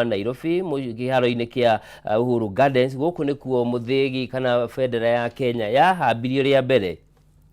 Nairobi kiharo-ini kia Uhuru Gardens guku nikuo muthigi kana federa ya Kenya yahambirio ria mbere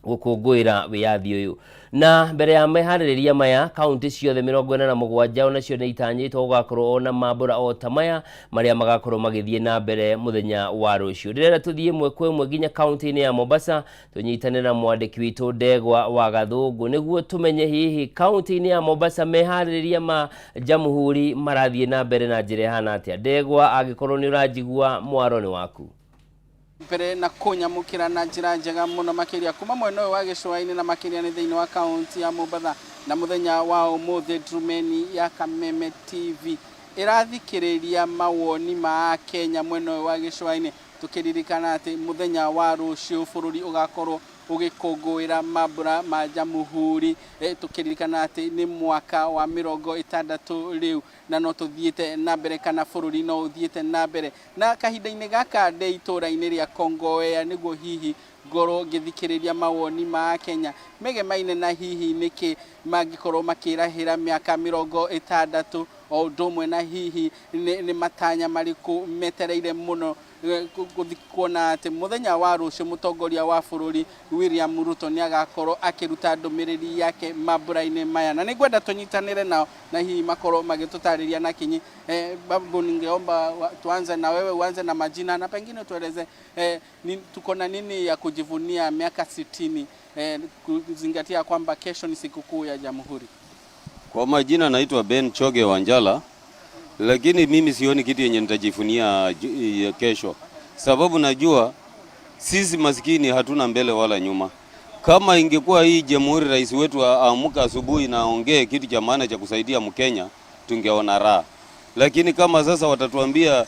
gukungwira wiyathi uyu na mbere ya mehaririria maya kaunti ciothe 47 onacio ni itanyitwo gugakorwo na mambura o tamaya maria magakorwo magithie na mbere muthenya wa rucio ndirenda tuthie mwe kwa mwe ginya kaunti-ini ya Mombasa tunyitane na mwandiki witu Ndegwa wa Gathungu niguo tumenye hihi kaunti-ini ya Mombasa mehaririria ma Jamhuri marathie na mbere na njira hana atia. Ndegwa agikorwo ni urajigua mwaro ni waku mbere na kunyamukira na njira njega muno makiria kuma mwena wa gicua-ini na makiria ni thiini wa kaunti ya Mombasa na muthenya wa umuthi Ndurumeni ya Kameme TV irathikiriria mawoni ma Kenya mwena wa gicua-ini tukiririkana ati muthenya wa rucio bururi ugakorwo ugikungwira mambura ma Jamhuri tukiririkana ati ni mwaka wa 60 riu na no tuthiete na mbere kana bururi no uthiete na mbere na kahinda-ini gaka nde itura-ini ria Kongowea niguo hihi ngoro ngithikiriria mawoni ma Kenya megemaine na hihi niki mangikorwo makirahira miaka 60 o ndomwe na hihi ni matanya mariku metereire muno kuona ati muthenya wa rucio mutongoria wa bururi William Ruto ni agakorwo akiruta ndumiriri yake mambura-ini maya na ningwenda tunyitanire nao na hihi makorwo magitutariria na kinyi babu ningeomba tuanze na wewe uanze na majina na pengine tueleze tuko na nini ya kujivunia miaka 60 kuzingatia kwamba kesho ni sikukuu ya Jamhuri. Kwa majina naitwa Ben Choge Wanjala, lakini mimi sioni kitu yenye nitajifunia kesho. Sababu najua sisi maskini hatuna mbele wala nyuma. Kama ingekuwa hii Jamhuri rais wetu aamuka asubuhi na ongee kitu cha maana cha kusaidia Mkenya, tungeona raha. Lakini kama sasa watatuambia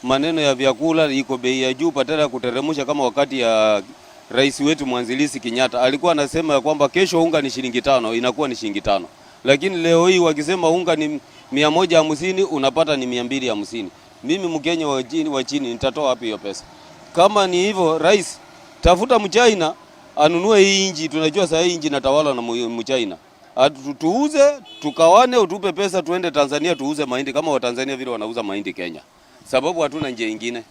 maneno ya vyakula iko bei ya juu patara kuteremsha kama wakati ya rais wetu mwanzilisi Kenyatta alikuwa anasema kwamba kesho unga ni shilingi 5 inakuwa ni shilingi 5. Lakini leo hii wakisema unga ni 150 unapata ni 250. Mimi Mkenya wa chini nitatoa wapi hiyo pesa? Kama ni hivyo rais tafuta Mchina anunue hii inji, tunajua sasa hii inji natawala na Mchina. Tuuze, tukawane, utupe pesa tuende Tanzania tuuze mahindi kama wa Tanzania vile wanauza mahindi Kenya. Sababu hatuna njia nyingine.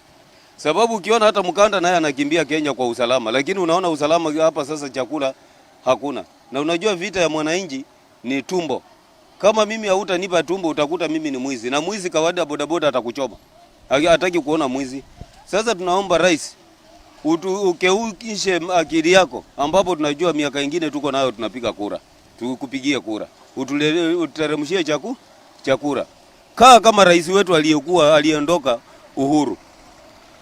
Sababu ukiona hata Mkanda naye anakimbia Kenya kwa usalama, lakini unaona usalama hapa sasa chakula hakuna. Na unajua vita ya mwananchi ni tumbo. Kama mimi hautanipa tumbo utakuta mimi ni mwizi. Na mwizi kawaida bodaboda atakuchoma. Hataki kuona mwizi. Sasa tunaomba rais ukeukishe akili yako ambapo tunajua miaka ingine tuko nayo tunapiga kura. Tukupigie kura. Uteremshie chakura. Kaa kama rais wetu aliondoka Uhuru.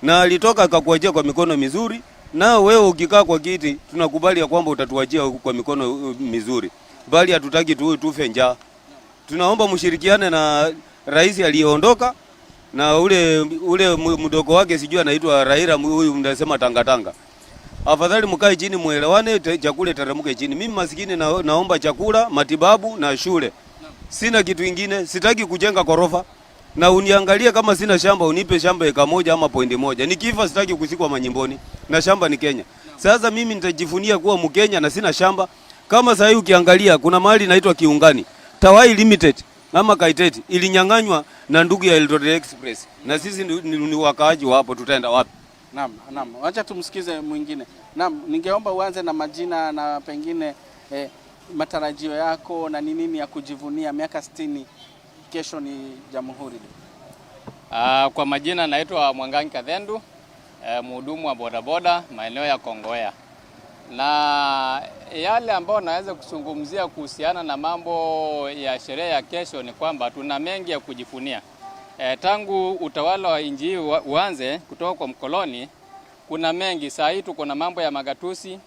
Na alitoka akakuachia kwa mikono mizuri. Na wewe ukikaa kwa kiti tunakubali ya kwamba utatuachia kwa mikono mizuri. Bali hatutaki tufe njaa. Tunaomba mshirikiane na rais aliyeondoka na ule mdogo wake sijui anaitwa Raila huyu mnasema Tanga. Afadhali mkae chini muelewane chakula teremke chini. Mimi maskini naomba chakula, matibabu na shule. Sina kitu kingine, sitaki kujenga ghorofa. Na uniangalie kama sina shamba unipe shamba eka moja ama pointi moja. Nikifa sitaki kusikwa manyimboni na shamba ni Kenya. Sasa mimi nitajivunia kuwa Mkenya na sina shamba. Kama sasa hivi ukiangalia kuna mahali inaitwa Kiungani. Tawai Limited ama Kaiteti ilinyang'anywa na ndugu ya Eldoret Express. Na sisi ni wakaaji wa hapo tutaenda wapi? Naam. Acha tumsikize mwingine. Naam, ningeomba uanze na majina na pengine matarajio yako na nini ya kujivunia miaka 60 kesho ni Jamhuri. Kwa majina naitwa Mwangangi Kathendu, mhudumu wa bodaboda maeneo ya Kongowea. Na yale ambao naweza kuzungumzia kuhusiana na mambo ya sherehe ya kesho ni kwamba tuna mengi ya kujifunia. Tangu utawala wa nchi uanze kutoka kwa mkoloni kuna mengi. Saa hii tuko na mambo ya magatusi,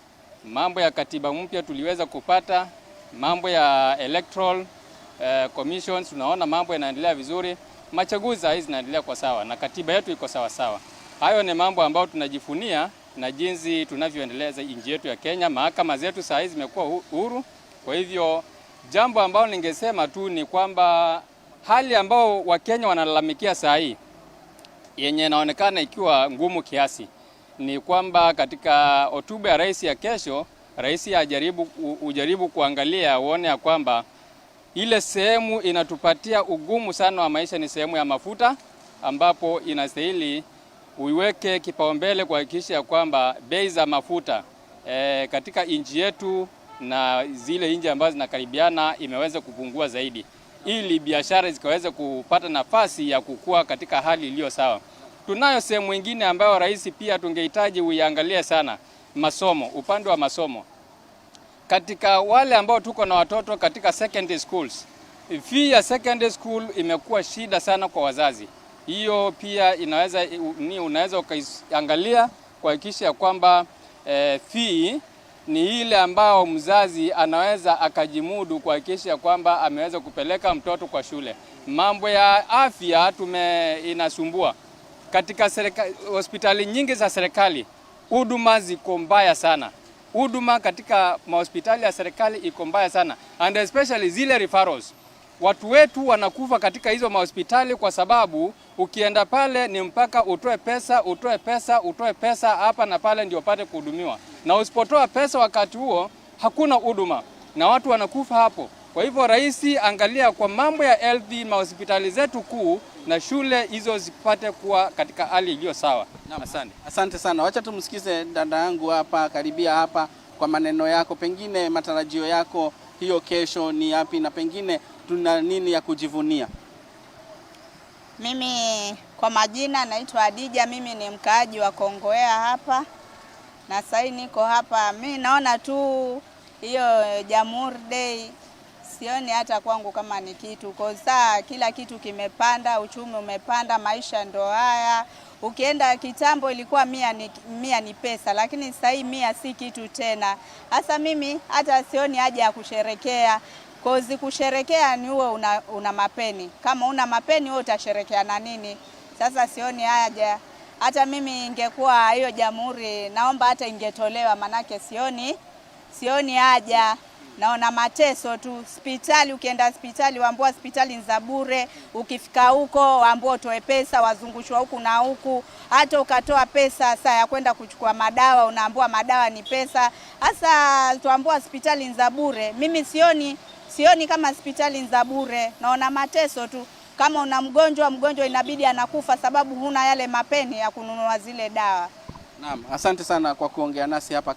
mambo ya katiba mpya tuliweza kupata, mambo ya electoral commissions, tunaona mambo yanaendelea vizuri. Machaguzi hizi zinaendelea kwa sawa na katiba yetu iko sawa sawa. Hayo ni mambo ambayo tunajifunia na jinsi tunavyoendeleza nchi yetu ya Kenya. Mahakama zetu saa hizi zimekuwa huru. Kwa hivyo jambo ambalo ningesema tu ni kwamba hali ambao Wakenya wanalalamikia saa hii yenye inaonekana ikiwa ngumu kiasi ni kwamba katika hotuba ya rais ya kesho, rais ujaribu kuangalia uone ya kwamba Ile sehemu inatupatia ugumu sana wa maisha ni sehemu ya mafuta, ambapo inastahili uiweke kipaumbele kuhakikisha kwamba bei za mafuta katika nchi yetu na zile nchi ambazo zinakaribiana imeweza kupungua zaidi, ili biashara zikaweze kupata nafasi ya kukua katika hali iliyo sawa. Tunayo sehemu nyingine ambayo rais pia tungehitaji uiangalie sana, masomo, upande wa masomo. Katika wale ambao tuko na watoto katika secondary schools, fee ya secondary school imekuwa shida sana kwa wazazi. Hiyo pia unaweza ukaangalia kuhakikisha kwamba fee ni ile ambao mzazi anaweza akajimudu kuhakikisha kwamba ameweza kupeleka mtoto kwa shule. Mambo ya afya inasumbua. Katika hospitali nyingi za serikali, huduma ziko mbaya sana. Huduma katika mahospitali ya serikali iko mbaya sana, and especially zile referrals. Watu wetu wanakufa katika hizo mahospitali kwa sababu ukienda pale ni mpaka utoe pesa hapa na pale ndio upate kuhudumiwa. Na usipotoa pesa wakati huo hakuna huduma na watu wanakufa hapo. Kwa hivyo rais, angalia kwa mambo ya health, mahospitali zetu kuu na shule hizo zipate kuwa katika hali iliyo sawa. Asante. Asante sana. Wacha tumsikize dada yangu hapa, karibia hapa, kwa maneno yako. Pengine matarajio yako hiyo kesho ni yapi, na pengine tuna nini ya kujivunia? Mimi kwa majina naitwa Adija, mimi ni mkaaji wa Kongowea hapa. Na sasa niko hapa, mimi naona tu hiyo Jamhuri Day, sioni hata kwangu kama ni kitu, kwa sababu kila kitu kimepanda, uchumi umepanda, maisha ndo haya. Ukienda kitambo ilikuwa 100 ni pesa, lakini sasa hii 100 si kitu tena. Hasa mimi hata sioni haja ya kusherekea. Kozi kusherekea ni uwe una mapeni. Kama una mapeni wewe utasherekea na nini? Sasa sioni haja. Hata mimi ingekuwa hiyo Jamhuri, naomba hata ingetolewa, manake sioni haja. Naona mateso tu. Hospitali, ukienda hospitali waambiwa hospitali ni za bure, ukifika huko waambiwa utoe pesa, wazungushwa huku na huku. Hata ukatoa pesa saa ya kwenda kuchukua madawa unaambiwa madawa ni pesa. Hasa tuambiwa hospitali ni za bure. Mimi sioni kama hospitali ni za bure. Naona mateso tu. Kama una mgonjwa inabidi anakufa sababu huna yale mapeni ya kununua zile dawa. Naam, asante sana kwa kuongea nasi hapa.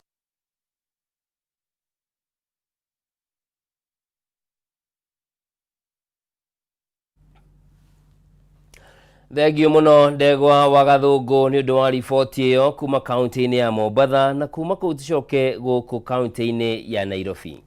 Thengio muno Ndegwa wa Gathungu ni undu wa riboti iyo kuma kaunti-ini ya Mombatha na kuma kuu tucoke guku kaunti-ini ya Nairobi.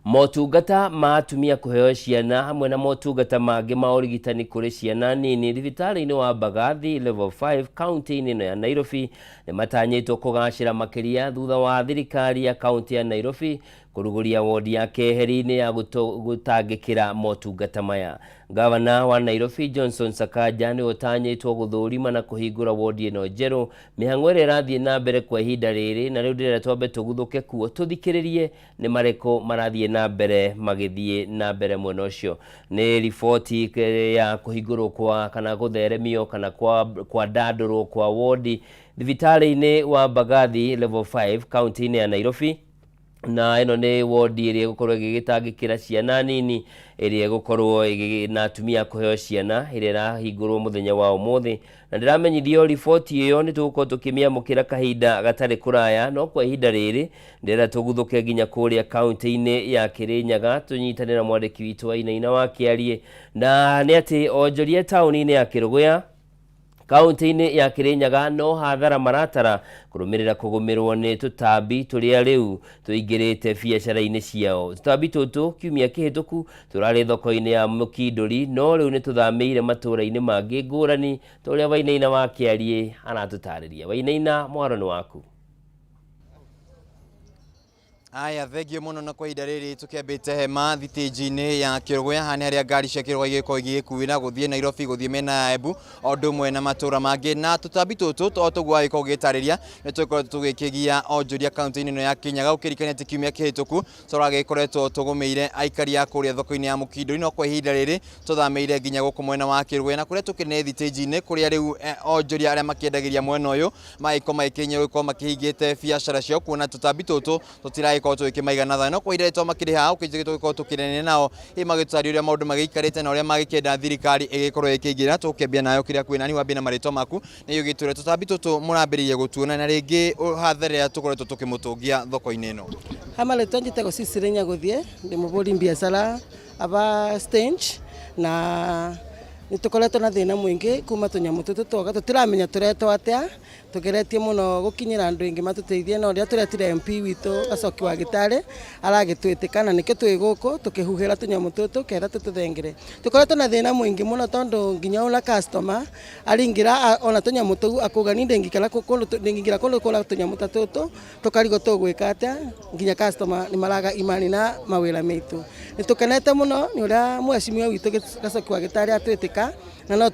Motungata ma atumia kuheo ciana hamwe na motungata mangi ma urigitani kuri ciana nini thibitari-ini wa Mbagathi level 5 kaunti-ini ino ya Nairobi ni matanyitwo kugacira makiria thutha wa thirikari ya kaunti ya Nairobi kuruguria wodi ya keheri-ini ya gutangikira motungata maya. Gavana wa Nairobi Johnson Sakaja ni utanyitwo guthurima na kuhingura wodi ino njeru. Mihango ira irathie na mbere kwa ihinda riri na riu ndirenda twambe tuguthuke kuo tuthikiririe ni mariko marathie na mbere magithie na mbere mwena ucio. Ni riboti ya kuhingurwo kwa kana gutheremio kana kwa ndandurwo kwa wodi thibitari-ini wa Mbagathi level 5 kaunti-ini ya Nairobi. Na ino ni wodi iri gukorwo igitangikira ciana nini iri gukorwo na atumia kuheo ciana iri rahingurwo muthenya wa umuthi. Na ndiramenyithio riboti iyo ni tugukorwo tukimiamukira kahinda gatari kuraya, no kwa ihinda riri ndira tuguthuke nginya kuria kaunti-ini ya Kirinyaga tunyitanira mwandiki witu wa Inaina wa Kiarie. Na ni ati onjoria tauni-ini ya Kiruguya kaunti-ini ya Kirinyaga no hathara maratara kurumirira kugumirwo ni tutambi turia riu tuingirite biacara-ini ciao. Tutambi tutu kiumia kihituku turari thoko-ini ya Mukinduri, no riu ni tuthameire matura-ini mangi ngurani turia wa Inaina wa Kiarie aratutariria. Wa Inaina, mwaro ni waku. Aya, thengio muno na kwa ihinda riri tukiambite hema thitĩnji-inĩ ya Kiruguya hani haria ngari cia Kiruguya igĩkorwo igĩkuĩra gũthiĩ Nairobi, gũthiĩ mena ya Embu o ũndũ ũmwe na matũra mangĩ. Na tũtambi tũtũ o tũguo agĩkorwo gĩtarĩria nĩ tũkoretwo tũgĩkĩgia onjoria kaunti-inĩ ĩno ya Kirinyaga, ũkĩrikania atĩ kiumia kĩhĩtũku tũragĩkoretwo tũgũmĩire aikari a kũrĩa thoko-inĩ ya Mukinduri, no kwa ihinda rĩrĩ tũthameire nginya gũkũ mwena wa Kiruguya, na kũrĩa tũkĩrĩ thitĩnji-inĩ kũrĩa rĩu onjoria arĩa makĩendagĩria mwena ũyũ magĩkorwo magĩkinya gũkorwo makĩhingĩte biacara ciao, kuona tũtambi tũtũ tũtira magagĩkorwo tũgĩkĩmaiga tha no kwa ihinda rĩtwa makĩrĩ haha tũgĩkorwo tũkĩnene nao magĩtũtarĩria ũrĩa maũndũ magĩikarĩte na ũrĩa magĩkĩenda thirikari ĩgĩkorwo ĩkĩingĩra tũkĩambia nayo kĩrĩa kwĩna ni wambie na marĩtwa maku nĩ ũgĩtwĩre tũtambi tũtũ mũrambĩrĩria gũtuona na rĩngĩ hatharĩra tũkoretwo tũkĩmũtũngia thoko-inĩ ĩno. Marĩtwa njĩtagwo Cicirĩ Nyagũthiĩ ndĩ mũhũri biacara aba stage na nĩtũkoretwo na thĩna mũingĩ kuma tũnyamũ tũtũ twoga tũtiramenya tũretwo atĩa tũgeretie mũno gũkinyĩra andũ aingĩ matũteithie no rĩrĩa tũretire MP witũ Gacoki wa Gĩtarĩ aragĩtwĩtĩka na nĩkĩo twĩ gũkũ tũkĩhuhĩra tũnyamũ tũtũ ketha tũtũthengere. Tũkoretwo na thĩna mũingĩ mũno tondũ nginya ona customer aringĩra ona tũnyamũ tũu akuga ni ndĩngĩkĩra kũndũ kũra tũnyamũ ta tũtũ tũkarigwo tũgwĩka atĩa nginya customer nĩ maraga imani na mawĩra maitũ. Nĩtũkenete mũno nĩ ũrĩa mheshimiwa witũ Gacoki wa Gĩtarĩ atwĩtĩka na no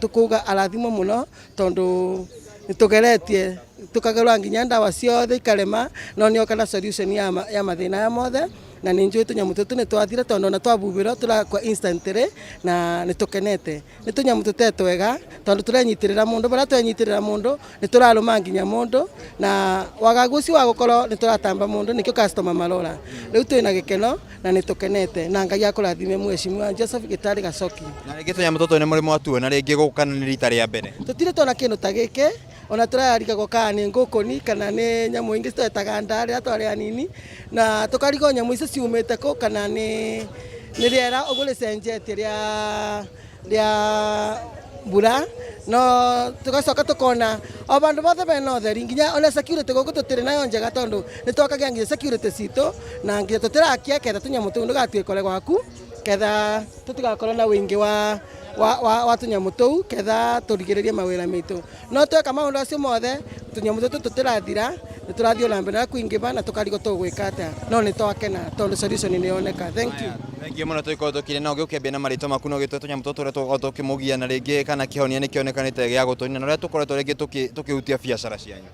tũkuga arathimo mũno tondũ nĩtũgeretie tũkagerwa nginya ndawa ciothe ikarema no nĩoka na solution ya mathĩna ya mothe na nĩ njũĩ tũnyamũ tũtũ nĩ twathire tondũ ona twabubĩrwo tũrakwa instantly na nĩtũkenete. Nĩ tũnyamũ tũtetwega tondũ tũrenyitĩrĩra mũndũ barĩa twenyitĩrĩra mũndũ nĩ tũrarũma nginya mũndũ na wagagu ũcio wa gũkorwo nĩ tũratamba mũndũ nĩkĩo customer marora. Rĩu twĩna gĩkeno na nĩtũkenete na Ngai akũrathime mheshimiwa Joseph Gĩtarĩ Gacoki. Na rĩngĩ tũnyamũ tũtũ nĩ mũrĩmo watuona rĩngĩ gũka nĩ rita rĩa mbere. Tũtirĩ tuona kĩndũ ta gĩkĩ ona tũrarigagwo kana nĩ ngũkũni kana nĩ nyamũ ingĩ twetaga nda rĩrĩa twarĩ anini na tũkarigwo nyamũ icio ciumĩte kũ kana nĩ rĩera ũguo rĩcenjetie rĩa mbura no tũgacoka tũkona o bandũ bothe bena ũtheri nginya ona security gũkũ tũtirĩ nayo njega tondũ nĩ twakagia nginya security citũ na nginya tũtirakia ketha tũnyamũ tũu ndũgatwĩkore gwaku ketha tũtigakorwo na wĩingĩ wa tũnyamũ tũu ketha tũrigĩrĩrie mawĩra maitũ no tweka maũndũ acio mothe tũnyamũ tũtũ tũtirathira nĩ tũrathiĩ na mbere na kwĩingĩba na tũkarigwo tũgwĩka atĩa no nĩ twakena tondũ solution nĩ yoneka. Thank you. Thank you mũno tũikorwo tũkire na ũgĩũkĩambia na marĩtwa maku no gĩtwe tũnyamũ tũtũ tũrĩa tũkĩmũgia na rĩngĩ kana kĩhonia nĩ kĩonekanĩte gĩa gũtũnina na ũrĩa tũkoretwo rĩngĩ tũkĩhutia biacara cianyu.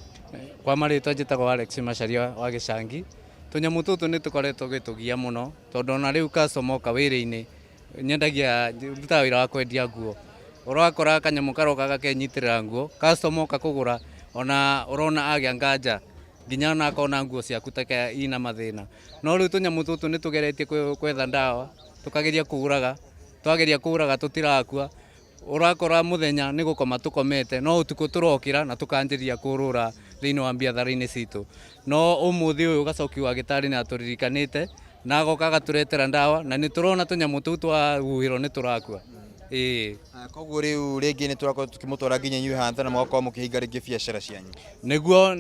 Kwa marĩtwa njĩtagwo Alex Macharia wa Gĩcangi. Tũnyamũ tũtũ nĩ tũkoretwo gĩtũgia mũno tondũ ona rĩu customer oka wĩra-inĩ nyendagia ndutaga wĩra wa kwendia nguo ũrakora kanyamũ karoka gakenyitĩrĩra nguo customer oka kũgũra ona ũrona agĩa nganja nginya ona akona nguo ciaku take ina mathĩna no rĩu tũnyamũ tũtũ nĩ tũgeretie kwetha ndawa tũkageria kũgũraga tũtirakua ũrakora mũthenya nĩ gũkoma tũkomete no ũtukũ tũrokĩra na tũkanjĩria kũrũra thĩinĩ wa biathara-inĩ citũ no ũmũthĩ ũyũ Gacoki wa Gĩtarĩ nĩ atũririkanĩte na agoka agatũretera ndawa na nĩ tũrona tũnyamũ tũu twahuhĩrwo nĩ tũrakua. Koguo rĩu rĩngĩ nĩ tũrakorwo tũkĩmũtwara nginya inyuĩ hathara mũgakorwo mũkĩhinga rĩngĩ biacara cianyu. Nĩguo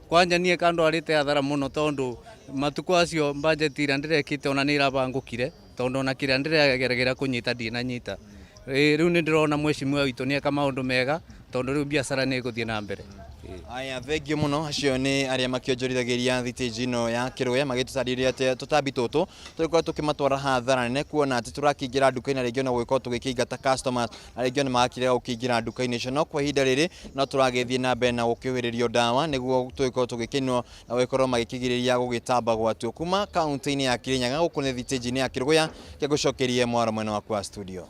kwanja niĩ kandwarĩte hathara mũno tondũ matukũ acio mbanjeti ĩrĩa ndĩrekĩte ona nĩ ĩrabangũkire tondũ ona kĩrĩa ndĩrageragĩra kũnyita ndinanyita. Rĩu nĩ ndĩrona mheshimiwa witũ nĩ eka maũndũ mega tondũ rĩu biacara nĩ ĩgũthiĩ na mbere. Aya thengiũ mũno acio nĩ arĩa makĩonjorithagĩria thitĩnji ĩno ya Kĩrũya magĩtũtarĩria atĩ tũtambi tũtũ tũrĩkorwo tũkĩmatwara hathara nene kuona atĩ tũrakĩingĩra nduka-inĩ na rĩngĩ ona gũgĩkorwo tũgĩkĩingata customers na rĩngĩ ona magakĩrega gũkĩingĩra nduka-inĩ icio no kwa ihinda rĩrĩ no tũragĩthiĩ na mbere na gũkĩhuhĩrĩrio ndawa nĩguo tũgĩkorwo tũgĩkĩnywo na gũgĩkorwo magĩkĩgirĩrĩria gũgĩtamba gwatuo kuma kaunti-inĩ ya Kirinyaga gũkũ nĩ thitĩnji-inĩ ya Kĩrũya kĩagũcokerie mwaro mwena waku wa studio.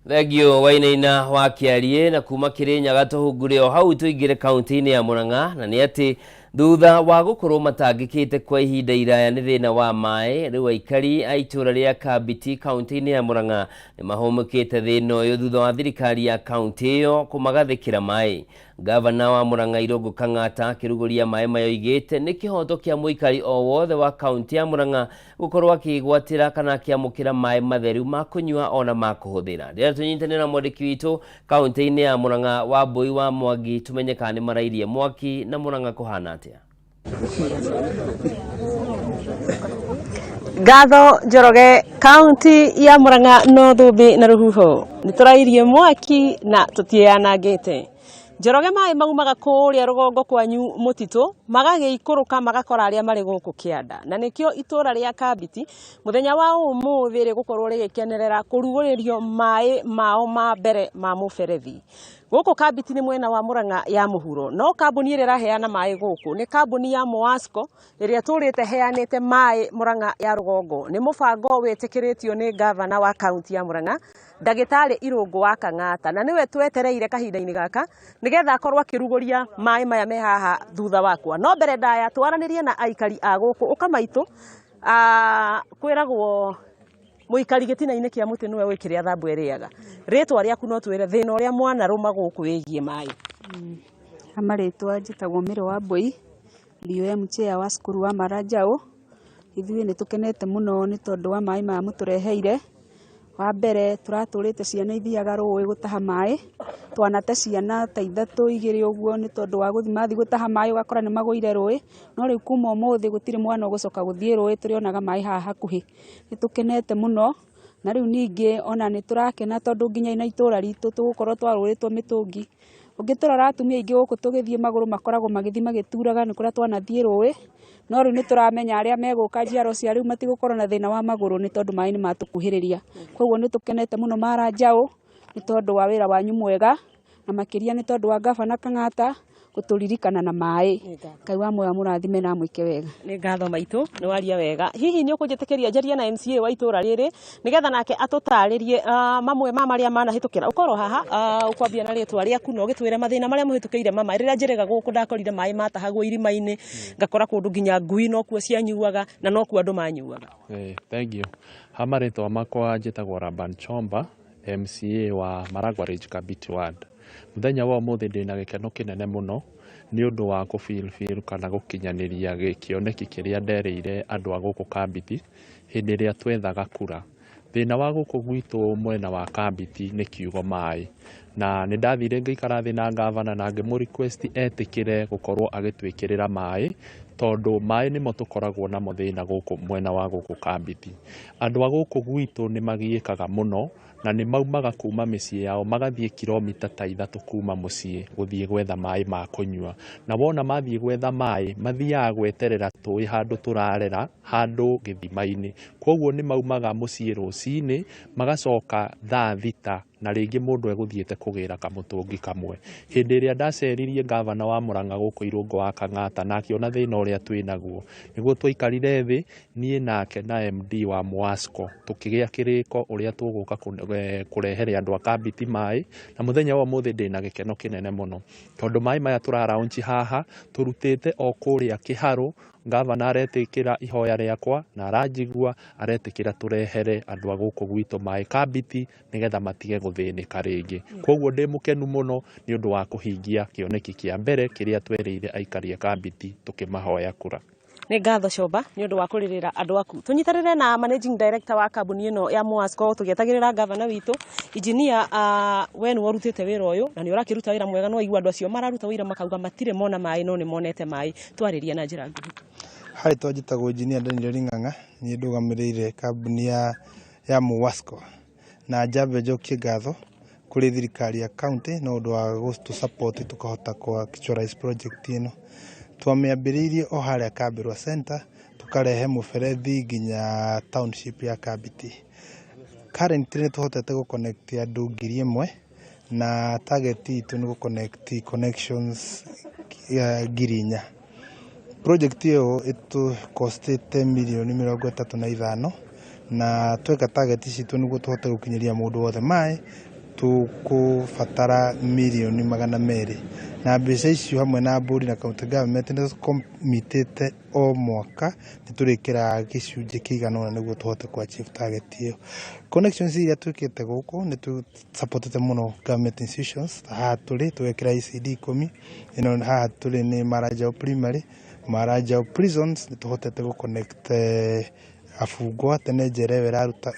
Thegio Wainaina wa Kĩarie na kuma Kirinyaga tũhungure o hau tũingĩre kaunti-inĩ ya Murang'a na nĩ atĩ thutha wa gũkorwo matangĩkĩte kwa ihinda iraya nĩ thĩna wa maĩ rĩu aikari a itũra rĩa Kabiti kaunti-inĩ ya Murang'a nĩ mahũmũkĩte thĩna ũyũ thutha wa thirikari ya kaunti ĩyo kũmagathĩkĩra maĩ. Gavana wa Murang'a Irũngũ Kang'ata akĩrugũria maĩ mayo oigĩte nĩ kĩhoto kĩa mũikari o wothe wa kaunti ya Murang'a gũkorwo akĩgwatĩra kana akĩamũkĩra maĩ matheru ma kũnyua ona ma kũhũthĩra. Rĩrĩa tũnyitanĩra na mwandĩki witũ kaunti-inĩ ya Murang'a Wambui wa Mwangi tumenye kana nĩ marairie mwaki na Murang'a kũhana atĩa. Gatho Njoroge kaunti ya Murang'a no thũmbĩ na rũhuho nĩtũrairie mwaki na tũtianangĩte. Njoroge maĩ maumaga kũrĩa rũgongo kwanyu mũtitũ magagĩikũrũka magakora arĩa marĩ gũkũ kĩanda na nĩkĩo itũra rĩa Kabiti mũthenya wa ũmũthĩ rĩgũkorwo rĩgĩkenerera kũrugũrĩrio maĩ mao ma mbere ma mũberethi. Gũkũ kambiti nĩ mwena wa Murang'a ya mũhuro, no kambuni ĩrĩa ĩraheana maĩ gũkũ nĩ kambuni ya Moasco ĩrĩa tũrĩte heanĩte maĩ Murang'a ya rũgongo. Nĩ mũbango wĩtĩkĩrĩtio nĩ gavana wa kaunti ya Murang'a Ndagĩtarĩ Irũngũ wa Kang'ata, na nĩwe twetereire kahinda-inĩ gaka nĩgetha akorwo akĩrugũria maĩ maya me haha thutha wakwa. No mbere ndaya twaranĩrie na aikari a gũkũ ũkamaitũ kwĩragwo mũikari gĩtina-inĩ kĩa mũtĩ nĩwe wĩ kĩrĩa thambu ĩrĩaga. Rĩtwa rĩaku no twĩre thĩna ũrĩa mwanarũma gũkũ wĩgiĩ maĩ. Amarĩtwa njĩtagwo Mĩro wa Mbũi, DOM chair wa cukuru wa Maranjaũ. Ithuĩ nĩ tũkenete mũno nĩ tondũ wa maĩ maya mũtũreheire. Wa mbere tũratũrĩte ciana ithiaga rũĩ gũtaha maĩ, twanate ciana ta 3-2 ũguo nĩ tondũ wa gũthiĩ mathiĩ gũtaha maĩ ũgakora nĩ magũire rũĩ, no rĩu kuma ũmũthĩ gũtirĩ mwana ũgũcoka gũthiĩ rũĩ, tũrĩonaga maĩ haha hakuhĩ. Nĩ tũkenete mũno, na rĩu ningĩ ona nĩ tũrakena tondũ nginya na itũra ritũ tũgũkorwo twarũrĩtwo mĩtũngi. Ũngĩtũrora atumia aingĩ gũkũ tũgĩthiĩ magũrũ makoragwo magĩthiĩ magĩturaga nĩ kũrĩa twanathiĩ rũĩ, no rĩu nĩ tũramenya arĩa megũka njiaro cia rĩu matigũkorwo na thĩna wa magũrũ nĩ tondũ maĩ nĩ matũkuhĩrĩria. Koguo nĩ tũkenete mũno Maranjaũ nĩ tondũ wa wĩra wanyu mwega, na makĩria nĩ tondũ wa gavana Kang'ata gũtũririkana na maĩ. Ngai wa muoyo mũrathime na mwĩke wega. Nĩ ngatho maitũ, nĩ waria wega. Hihi nĩ ũkũnjĩtĩkĩria njarie na MCA wa itũra rĩrĩ nĩgetha nake atũtarĩrie mamwe ma marĩa manahĩtũkĩra. Ũkorwo haha ũkwambia na rĩtwa rĩaku na ũgĩtwĩre mathĩna marĩa mũhĩtũkĩire mama. Rĩrĩa njĩrĩga gũkũ ndakorire maĩ matahagwo irima-inĩ, ngakora kũndũ nginya ngui no kuo cianyuaga na no kuo andũ manyuaga. Thank you. Hamarĩtwa makwa njĩtagwo Raban Chomba, MCA wa Maragwa Ridge Kabiti Ward. Mũthenya wa ũmũthĩ ndĩna gĩkeno kĩnene mũno nĩ ũndũ wa kũfilfill kana gũkinyanĩria kĩoneki kĩrĩa nderĩire andũ a gũkũ Kabiti hĩndĩ ĩrĩa twethaga kura. Thĩna wa gũkũ gwitũ mwena wa Kabiti nĩ kiugo maĩ, na nĩ ndathire ngĩikara thĩ na gavana na ngĩmũ-request etĩkĩre gũkorwo agĩtwĩkĩrĩra maĩ, tondũ maĩ nĩmo tũkoragwo namo thĩna gũkũ mwena wa gũkũ Kabiti. Andũ a gũkũ gwitũ nĩ magiĩkaga mũno na nĩ maumaga kuma mĩciĩ yao magathiĩ kilomita ta 3 kuma mũciĩ gũthiĩ gwetha maĩ ma kũnyua, na wona mathiĩ gwetha maĩ mathiaga gweterera tũĩ handũ tũrarera handũ gĩthima-inĩ. Koguo nĩ maumaga mũciĩ rũcinĩ magacoka thaa 6 na rĩngĩ mũndũ egũthiĩte kũgĩra kamũtũngi kamwe. Hĩndĩ ĩrĩa ndaceririe gavana wa Murang'a gũkũ Irũngũ wa Kang'ata na akĩona thĩna ũrĩa twĩnaguo, nĩguo twaikarire thĩ niĩ nake na MD wa Moasco tũkĩgĩa kĩrĩko ũrĩa tũgũka kũrehere andũ a Kabiti maĩ, na mũthenya wa ũmũthĩ ndĩna gĩkeno kĩnene mũno tondũ maĩ maya tũraraunchi haha tũrutĩte o kũrĩa kĩharũ. Gavana aretĩkĩra ihoya rĩakwa na aranjigua, aretĩkĩra tũrehere andũ a gũkũ gwitũ maĩ Kabiti nĩgetha matige gũthĩnĩka rĩngĩ. Koguo ndĩ mũkenu mũno nĩ ũndũ wa kũhingia kĩoneki kĩa mbere kĩrĩa twerĩire aikari a Kabiti tũkĩmahoya kura. Nĩ ngatho Chomba nĩ ũndũ wa kũrĩrĩra andũ aku. Tũnyitanĩre na managing director wa kambuni ĩno ya Moasco tũgĩetagĩrĩra gavana witũ. Engineer, we nĩ warutĩte wĩra ũyũ na nĩ ũrakĩruta wĩra mwega, no igua andũ acio mararuta wĩra makauga matirĩ mona maĩ no nĩ monete maĩ. Twarĩria na njĩra nguhĩ. Harĩ twajĩtagwo Engineer Daniel Ng'ang'a, niĩ ndũgamĩrĩire kambuni ya Moasco, na njambe njokie ngatho kũrĩ thirikari ya county na ũndũ wa gũtũ support tũkahota kwa actualize project ĩno. Twamĩambĩrĩirie o harĩa Kabirwa Center tukarehe mũberethi nginya township ya Kabiti. Currently tũhotete gũconnect andũ 1,000 na target itũ nĩ gũconnect connections 4,000. Project ĩyo ĩtũkostete mirioni 35 na tweka target citũ nĩguo tũhote gũkinyĩria mũndũ wothe maĩ tũkũbatara mirioni 200, na mbeca icio hamwe na board na county government nĩ tũkomitĩte o mwaka tũrĩkĩra gĩcunjĩ kĩigana ũna nĩguo tũhote ku achieve target ĩyo. Connections iria twĩkĩte gũkũ nĩ tũsupportete mũno government institutions. Haha tũrĩ twekĩra ICD 10, ĩno haha tũrĩ nĩ Maranjaũ Primary, Maranjaũ Prisons nĩ tũhotete gũconnect afungwa tene njerewe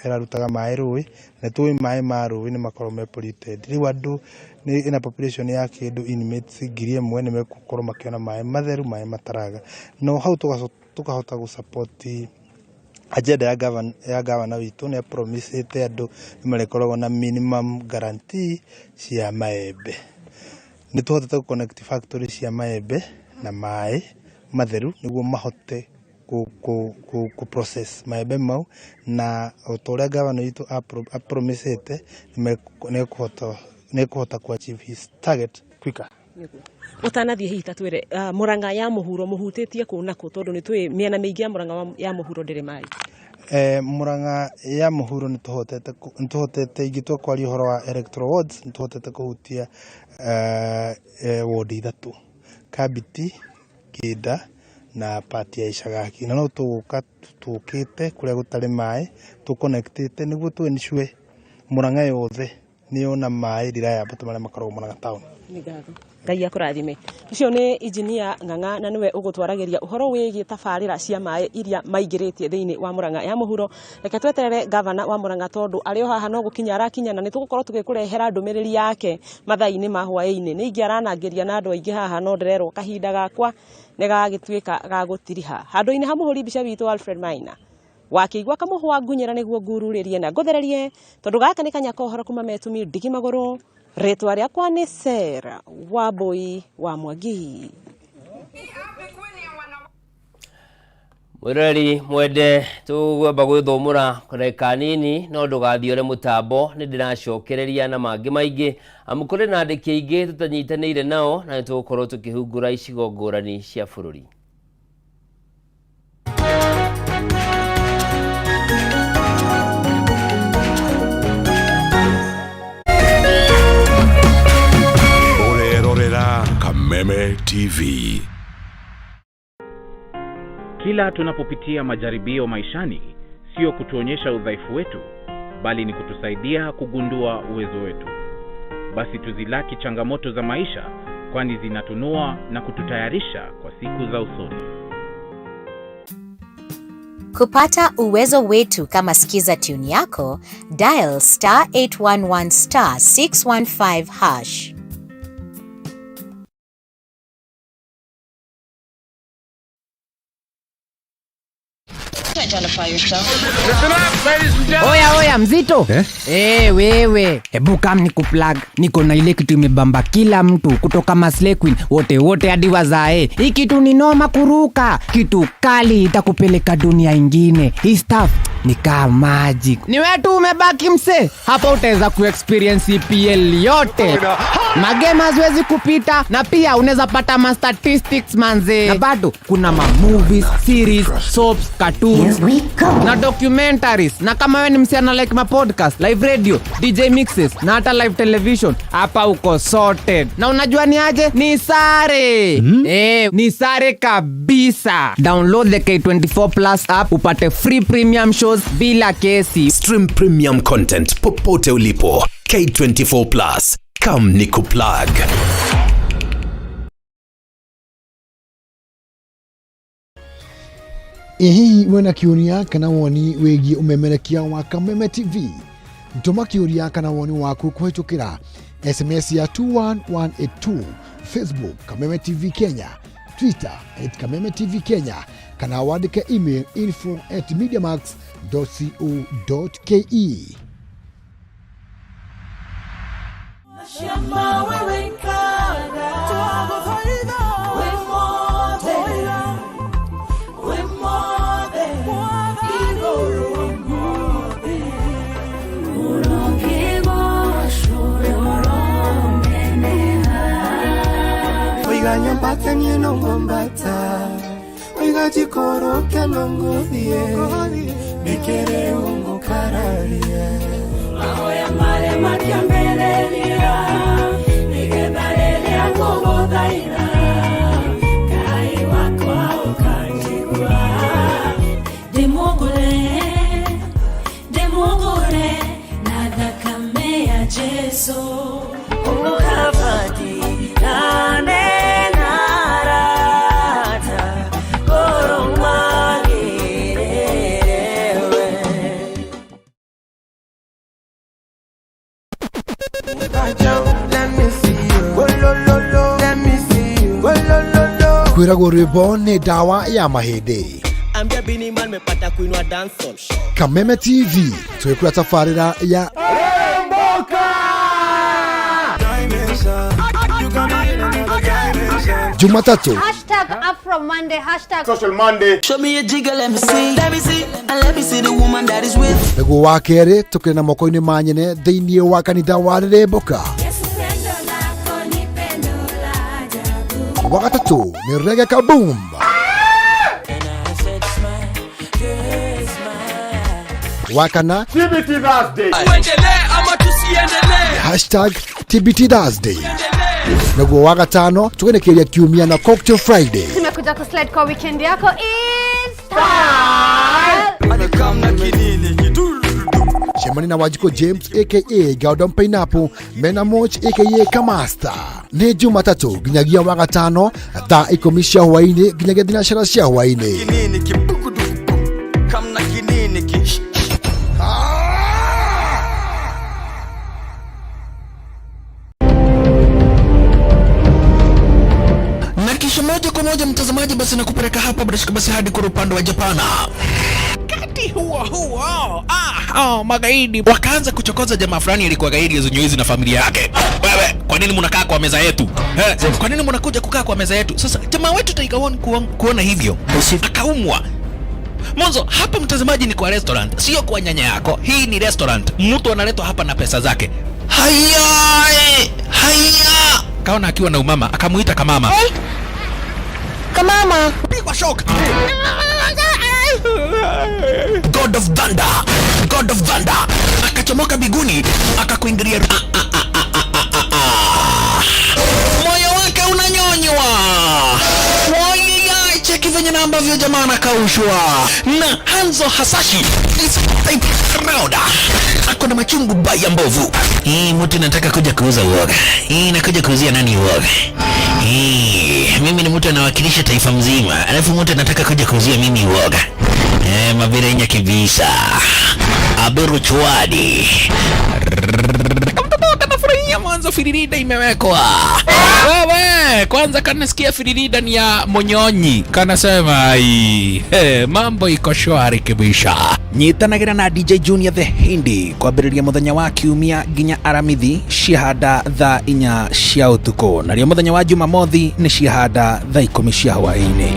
ĩrarutaga maĩ rũĩ, na tũĩ maĩ ma rũĩ nĩ makorwo me polluted. Rĩu andũ ĩna population ya kĩndũ inmates 1,000 nĩ megũkorwo makĩona maĩ matheru, maĩ mataraga. No hau tũkahota gũsupport agenda ya gavana witũ nĩ promisete andũ nĩ marĩkoragwo na minimum guarantee cia maembe. Nĩ tũhotete gũconnect factory cia maembe na maĩ matheru nĩguo mahote ku process maembe mau, na ũrĩa gavana witũ apromisete nĩ ne kuhota ku achieve his target quicker. Utanathie hihi tatwire Murang'a ya muhuro muhutitie ku nako tondu ni twi miena mingi ya Murang'a ya muhuro ndire mai. Murang'a ya muhuro ni tuhotete igitwa kwa horo wa electoral wards, tuhotete kuhutia ward 3 Kabiti, Kida na pati ya Ishagaki. Na no tuguka tukite kuria gutari mai tuconnectite niguo twenishwe Murang'a yothe ni ona mai riraya batu mara makorwo Murang'a town. Nigatho Ngai akurathime. Ucio ni engineer Ng'ang'a na niwe ugutwaragiria uhoro wigi tabarira cia mai iria maingiritie thiini wa Murang'a ya muhuro. Reke tweterere governor wa Murang'a tondu ario haha no gukinya arakinya na nitugukorwo tugikurehera ndumiriri yake mathaini ma hwaini. Ni ingiaranangiria na andu aingi haha no ndirerwo kahinda gakwa ne gagituika gagutiriha. Handu-ini ha muhuri bica witu Alfred Maina. Wakiigwa kamuhwa ngunyira niguo ngururirie na nguthererie tondu gaka ni kanya kohoro kuma metumi ndigi maguru. Ritwa riakwa ni Sera Wambui wa Mwangi. Mwirori mwende tugwamba gwithomura kureka nini no ndugathiore mutambo ni ndiracokereria na mangi maingi amukuri na andiki aingi tutanyitanire nao na tugukorwo tukihungura icigo ngurani cia bururi. Kameme TV. Kila tunapopitia majaribio maishani, sio kutuonyesha udhaifu wetu, bali ni kutusaidia kugundua uwezo wetu. Basi tuzilaki changamoto za maisha, kwani zinatunua na kututayarisha kwa siku za usoni. Kupata uwezo wetu kama sikiza tune yako, dial *811 *615#. Oya mzito. Wewe, hebu kam nikuplug. Niko na ile kitu imebamba kila mtu kutoka Maslay Queen wote hadi wazae. Hii kitu ni noma kuruka. Kitu kali itakupeleka dunia ingine. Hii stuff ni kama magic. Ni wewe tu umebaki mse. Hapa utaweza kuexperience EPL yote. Magame haziwezi kupita na pia unaweza pata ma statistics manze. Na bado kuna ma movies, series, soaps, cartoons na documentaries. Na kama wewe ni msichana like ma podcast, live radio, DJ mixes na hata live television, hapa uko sorted. Na unajua ni aje? Ni sare. Ni sare kabisa. Download the K24 Plus app upate free premium shows bila kesi. Stream premium content popote ulipo. K24 Plus. Come nikuplug. Hihi wena kiuria kana woni wegi umemerekia wa Kameme TV. Ntoma kiuria kana woni waku kuhitukira SMS ya 21182, Facebook Kameme TV Kenya, Twitter @Kameme TV Kenya, kana wandike email info@mediamax.co.ke. Nyambata nyeno ngombata Oiga jikoro kelo ngodhie Nikere ungo kararie Mahoya mare makiambelelia Nigebalelia kogo dhaira Kai wako au kanjigua Demogore Nada kamea jeso Ungo kavadi Nane Kwirago rwimbo ni dawa ya mahindi. Ambia Bini Man mepata kuinua dancehall. Kameme TV tuwekula tafarira ya Jumatatu #AfroMonday #Social Monday. Show me a jiggle, let me see and let me see the woman that is with. Nego wakere tukina moko-ini manyene thiini wa kanitha wa Rĩrĩmbũka. Wakatatu ni Reggae Kaboom. Wakana TBT Thursday. Hashtag TBT Thursday. Naguo wagatano tugenekeria kiumia na Cocktail Friday. Tumekuja kuslide kwa weekend yako in style. Shemani na Wajiko James aka Gordon Pineapple, Mena Moch aka Kamasta. Ni Jumatatu ginyagia wagatano thaa 10 cia hwaini ginyagia thinacara cia hwaini. Moja kwa moja mtazamaji, basi nakupeleka hapa basi hadi kwa upande wa Japana. Kati huo magaidi wakaanza kuchokoza jamaa fulani alikuwa gaidi Zunyuizi na familia yake. Wewe, kwa nini mnakaa kwa meza yetu? Kwa nini mnakuja kukaa kwa meza yetu? Sasa jamaa wetu taikaona kuona hivyo akaumwa. Mwanzo hapa mtazamaji ni kwa restaurant, sio kwa nyanya yako. Hii ni restaurant. Mtu analetwa hapa na pesa zake. Haya! Kaona akiwa na umama, akamuita Kamama. Kamama, pigwa shock. God of Thunder. Akachomoka biguni, akakuingilia. Moyo wake unanyonywa. Cheki venye na ambavyo jamaa anakaushwa. Na Hanzo Hasashi this type round. Ako na machungu baya mbovu. Mtu nataka kuja kuuza uoga. Nakuja kuuzia nani uoga? Mimi ni mtu anawakilisha taifa mzima. Alafu mtu anataka kuja kuuzia mimi uoga. Mabira inya kibisa. Aberu chwadi. Mwanzo firirida imewekwa. Wewe kwanza kanasikia firirida ni ya Monyonyi. Kanasema mambo iko shwari kibisha. Nyitanagira na DJ Junior the Hindi kwa biriria muthenya wa kiumia ginya aramithi ciahanda thaa 4 cia utuko. Na rio muthenya wa Jumamothi ni ciahanda thaa 10 cia hwaini.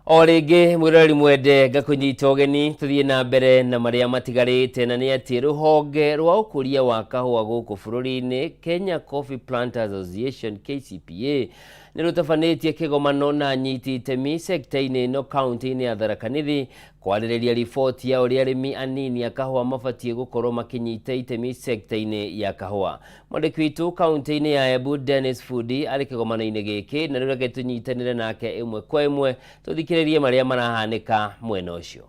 Orege mwirori mwende gakunyita ugeni tuthie na mbere na maria matigarite na ni ati ruhonge rwa ukuria wa kahua guku bururi-ini Kenya Coffee Planters Association KCPA ni rutafanĩtie kĩgomano na nyiti itemi sekta-inĩ ĩno kaunti-inĩ ya Tharaka Nithi kwarĩrĩria riboti ya ũrĩa arĩmi anini a kahũa mabatiĩ gũkorwo makĩnyita itemi sekta-inĩ ya kahũa. Mwandĩki witũ kaunti-inĩ ya Embu Dennis Fudi arĩ kĩgomano-inĩ gĩkĩ na rĩu reke tũnyitanĩre nake ĩmwe kwa ĩmwe tũthikĩrĩrie marĩa marahanĩka mwena ũcio.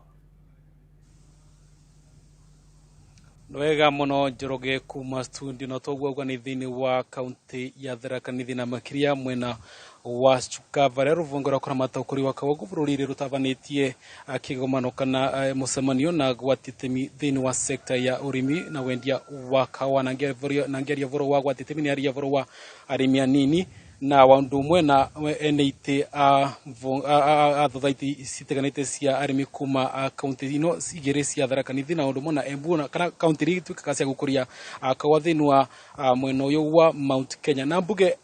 Nwega muno Njoroge kuma studio na togwa ni thini wa kaunti ya Tharaka Nithi na makiria mwena wa Chukava ruvongera kora matakuri wa kawagu bururi rutavanĩtie kĩgomano kana mucemanio na gwatitemi thini wa sekta ya urimi na wendia wa kawa na ngeria voro wa gwatitemi ni aria voro wa arimi anini na wandu mwe na eneite a thothaiti citeganite cia arimi kuma kaunti ino igere cia Tharaka Nithi na undu mona Embu na kana kaunti ri twika cia gukuria kawa thini wa mwena uyu wa Mount Kenya na mbuge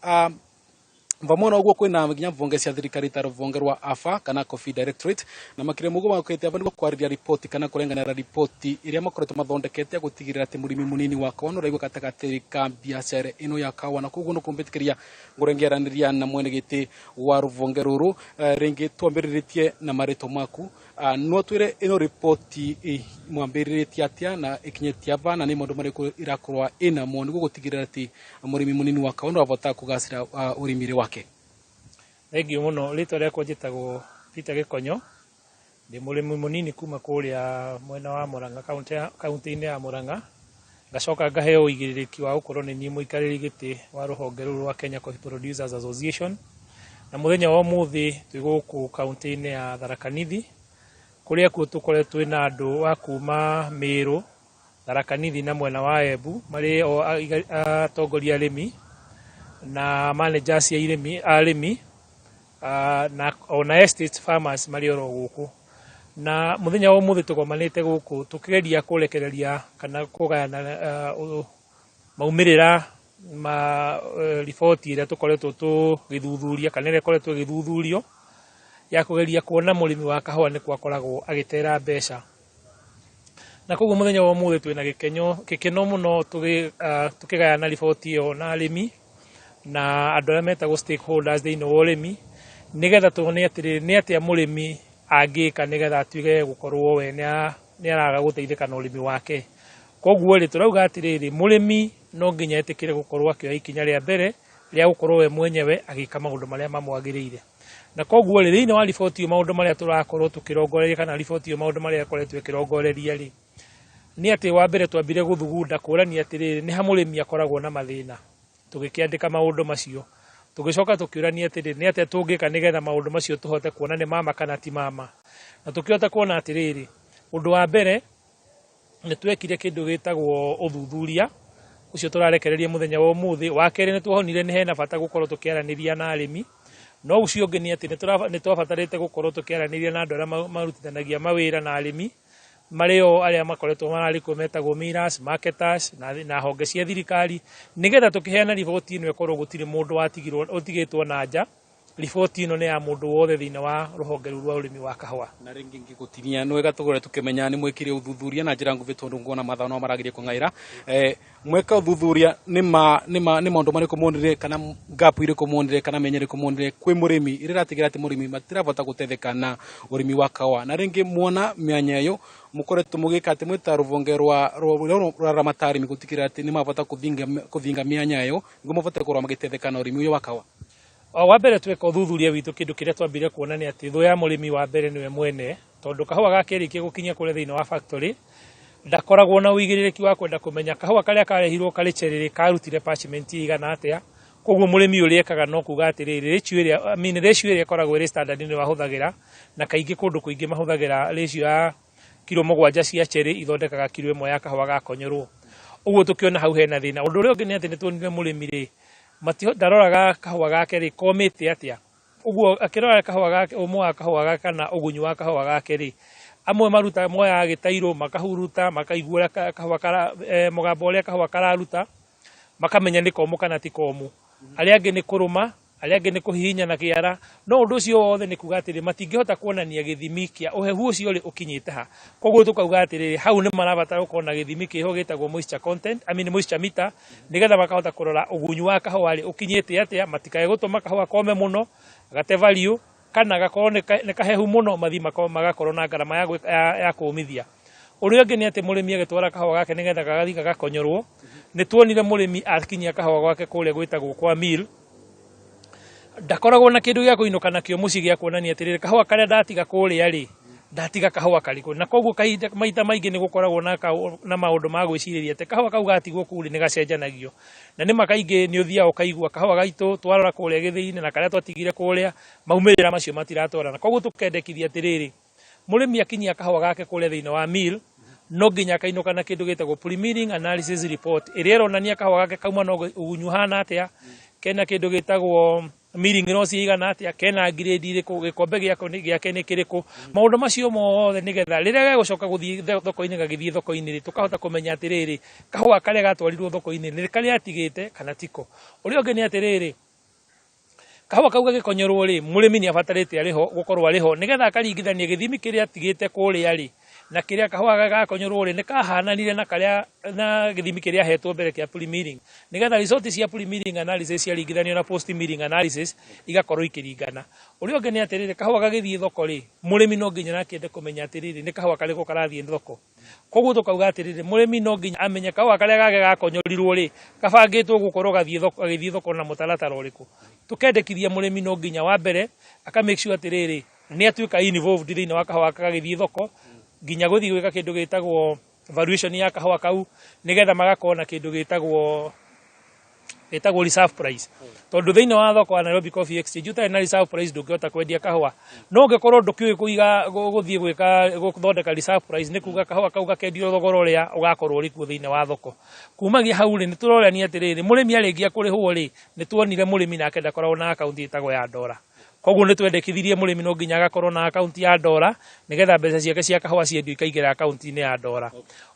vamona uguo kwina nginya vonge cia thirikari ta ruvonge rwa AFA kana Coffee Directorate na makire mugo makwete abandi kwariria ripoti kana kurengana ripoti iria makoretwo mathondekete gutigirira ati murimi munini wa kawa no raigwa katagati ka biashara ino ya kawa na kuguo no kumbitikiria ngurengeraniria na mwene giti wa ruvonge ruru ringi twambiritie na marito maku no twire ino ripoti mwambiritie atia na ikinyetia bana ni mundu mariku irakorwa ina mo nigo gutigirira ati murimi munini wa kawa no avota kugasira urimire wake. Thengiũ mũno rĩtwa rĩakwa njĩtagwo Peter Gĩkonyo ndĩ mũrĩmi mũnini kuma kũrĩa mwena wa Murang'a kaunti-inĩ ya Murang'a ngacoka ngaheo ũigĩrĩrĩki wa gũkorwo nĩ niĩ mũikarĩri gĩtĩ wa rũhonge rũrũ rwa Kenya Coffee Producers Association na mũthenya wa ũmũthĩ twĩ gũkũ kaunti-inĩ ya Tharaka Nithi kũrĩa kuo tũkoretwo twĩna andũ wa kuma Mĩrũ, Tharaka Nithi na mwena wa Embu marĩ atongoria arĩmi na managers ya arĩmi na ona estate farmers marĩ oro gũkũ na mũthenya wa ũmũthĩ tũgomanĩte gũkũ tũkĩgeria kũrekereria kana kũgayana maumĩrĩra ma riboti ĩrĩa tũkoretwo tũgĩthuthuria kana ĩrĩa ĩkoretwo ĩgĩthuthurio ya kugeria kuona murimi wa kahua ni kwakoragwo agitera mbeca na koguo muthenya wa umuthi twina gikeno muno tukigayana riboti iyo na arimi na andu aria metagwo stakeholders thiini wa urimi nigetha tuone atiri ni atia murimi angika nigetha atuige gukorwo we ni araga guteithika na urimi wake. Koguo ri turauga atiriri murimi no nginya etikire gukorwo akioya ikinya ria mbere ria gukorwo we mwenyewe agika maundu maria mamwagiriire. Na koguo ri thiini wa riboti iyo maundu maria turakorwo tukirongoreria kana riboti iyo maundu maria koretwo ikirongoreria ri ni ati wa mbere twambire guthugunda kurania atiriri ni ha murimi akoragwo na mathina tugikiandika maundu macio tugicoka tukiurania atiriri ni ati tungika nigetha maundu macio tuhote kuona ni mama kana ti mama na tukihota kuona atiriri undu wa mbere ni twekire kindu gitagwo uthuthuria ucio turarekereria muthenya wa umuthi wa kere ni twahonire ni hena bata gukorwo tukiaraniria na arimi no ucio ngeni ati ni twabatarite gukorwo tukiaraniria na andu aria marutithanagia mawira na arimi mareo aria makoretwo marariko metagwo miras marketers na honge cia thirikari nigetha tukiheana riboti ino ikorwo gutire mundu utigitwo na nja. Riboti ino ni ya mundu wothe thiini wa ruhonge rwa urimi wa kahua na ringi ngigutinia no wega tugore tukimenya ni mwikire uthuthuria na njira nguvi tondu ngona mathano maragirie kungaira mweka uthuthuria ni maundu mariko monire kana gap iriko monire kana menyere ko monire kwi murimi iratigira ati murimi matirabota gutetheka na urimi wa kahua na ringi muona mianya yo mukoretwo mugika ati mwita ruvonge rwa ramatari migutikira ati ni mabota kuthinga mianya yo ngo mabota kurwa magitetheka na urimi wa kahua. Wa mbere tweka uthuthuria witu kindu kiria twambire kuona ni ati thu ya murimi wa mbere niwe mwene tondu kahua gake rikie gukinya kure thiini wa factory ndakoragwo na uigiririki wa kwenda kumenya kahua karia karehirwo kari cheriri karutire parchment igana atia koguo murimi uri ekaga no kuga atiriri ratio iria koragwo iri standard ni wahuthagira na kaingi kundu kuingi mahuthagira ratio ya kilo 7 cia cherry ithondekaga kilo 1 ya kahua gakonyorwo uguo tukiona hau hena thina undu uria ungi ni ati ni tuonire murimi ri ndaroraga kahua gake ri komite atia uguo akirora kahua gake umwe wa kahua gake kana ugunyu wa kahua gake ri amwe maruta moya agitairo makahuruta makaigura kahua kara mugambo uria kahua kararuta makamenya ni komu kana ti komu aria angi ni kuruma aria angi ni kuhihinya na kiara no undu ucio wothe ni kuga atiri matingihota kuonania githimi kia uhehu ucio ri ukinyite ha koguo tukauga atiri hau ni marabatara ukona githimi kiho gitagwo moisture content moisture meter nigetha makahota kurora ugunyu wa kahua ri ukinyite atia matikae gutuma kahua kome muno gate value kana gakorwo ni kahehu muno mathi magakorwo na garama ya kuumithia. Uria ungi ni ati murimi agitwara kahua gake nigetha gagathika gakonyorwo ni tuonire murimi akinyia kahua gwake kuria gwitagwo kwa mill ndakoragwo na kindu gya kuinuka nakio muci gya kuonania atiriri kahua karia ndatiga kuria ri ndatiga kahua kariko na koguo maita maingi ni gukoragwo na maundu ma gwiciriria ati kahua kau gatigwo kuri ni gacenjanagio na ni makaingi ni uthia ukaigua kahua gaitu twarora kuria githiini na karia twatigire kuria maumirira macio matiratwarana koguo tukendekithia atiriri murimi akinyia kahua gake kuria thiini wa mill no nginya kainuka na kindu gitagwo pre-milling analysis report iria ironania kahua gake kauma no ugunyu hana atia kena kindu gitagwo milling no cigana atia kena grade iriku gikombe giake ni kiriku maundu macio mothe nigetha riria gegucoka guthii thoko-ini gagithii thoko-ini ri tukahota kumenya atiriri kahua karia gatwarirwo thoko-ini ni karia atigite kana tiko. Uria ungi ni atiriri kahua kau gagikonyorwo ri murimi ni abatarite ariho gukorwo ariho nigetha akaringithania githimi kiria atigite kuria ri na kiria kahua gakonyorwo ri ni kahananire na karia na githimi kiria hetwo mbere kia pre-milling nigetha result cia pre-milling analysis cia ringithanio na post-milling analysis igakorwo ikiringana. Uria ungi ni atiriri kahua gagithii thoko ri murimi no nginya nakende kumenya atiriri ni kahua kariko karathii thoko koguo tukauga atiriri murimi no nginya amenye kahua karia gage gakonyorirwo ri kabangitwo gukorwo gagithii thoko na mutaratara uriku. Tukendekithia murimi no nginya wa mbere aka make sure atiriri ni atuika involved thiini wa kahua kagithii thoko nginya guthii gwika kindu gitagwo valuation ya kahua kau nigetha magakorwo na kindu gitagwo reserve price tondu thiini wa thoko wa Nairobi Coffee Exchange utari na reserve price ndungihota kwendia kahua no ngikorwo ndukiui kuiga guthii gwika guthondeka reserve price ni kuga kahua kau gakendio thogora uria ugakorwo uri kuo thiini wa thoko. Kumagia hau ri ni turorania atiriri murimi aringia kurihwo ri ni tuonire murimi na akenda korwo na account itagwo ya ndora koguo ni twendekithirie murimi no nginya agakorwo na account ya ndora nigetha mbeca ciake cia kahua ciendio ikaigira account-ini ya ndora.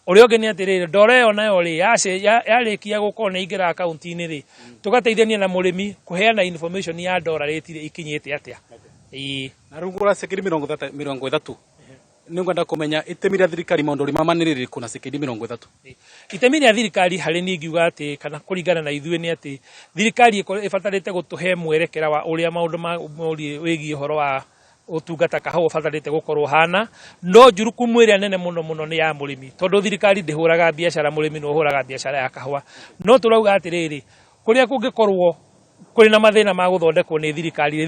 Uria ungi ni atiriri ndora iyo nayo ri yarikia gukorwo na ingira account-ini ri tugateithania na murimi kuheana information ya ndora rate ikinyite atia Na rungura sekiri 30 ningwenda kumenya itemi rĩa thirikari maũndũ mamanĩrĩrĩ kuna sekiri 30. Itemi rĩa thirikari harĩ niĩ ngiuga atĩ kana kũringana na ithuĩ nĩ atĩ thirikari ĩbatarĩte gũtũhe mwerekera wa ũrĩa maũndũ wĩgiĩ ũhoro wa utungata kahau ũbatarĩte gũkorwo hana, no njurukumu ĩrĩa nene mũno nĩ ya mũrĩmi, tondũ thirikari ndĩhũraga biacara, mũrĩmi no hũraga biacara ya kahua. No tũrauga atĩrĩrĩ, kũrĩa kũngĩkorwo kũrĩ na mathĩna ma gũthondekwo nĩ thirikari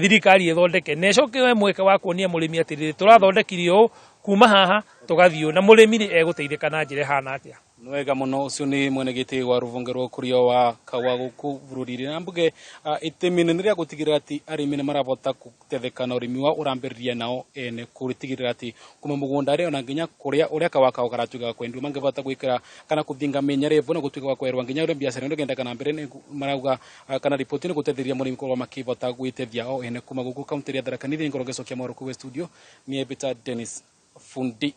ĩthondeke na ĩcoke mweke wa kuonia mũrĩmi atĩrĩrĩ tũrathondekire ũũ, kuma haha tugathiĩ na mũrĩmi nĩ egũteithĩka na njĩra hana atĩa. Nwega muno ucio ni mwenegiti wa ruvunge rwa kurio wa kawa guku bururi na mbuge itemi nene ria gutigirira ati arimi ni marabota gutetheka na urimi wa urambiriria nao ene kuritigirira ati kuma mugunda ri ona nginya kuria uria kawa kao karatuga kwendu mangibota gwikira kana kuthinga menyere bona gutuga kwa kwerwa nginya uri biacara ndo genda kana mbere ni marauga kana ripoti ni gutetheria murimi kwa makibota gwitethia o ene kuma guku county ya Tharaka Nithi ngorogecokia moro ku studio ni Ebita Dennis Fundi.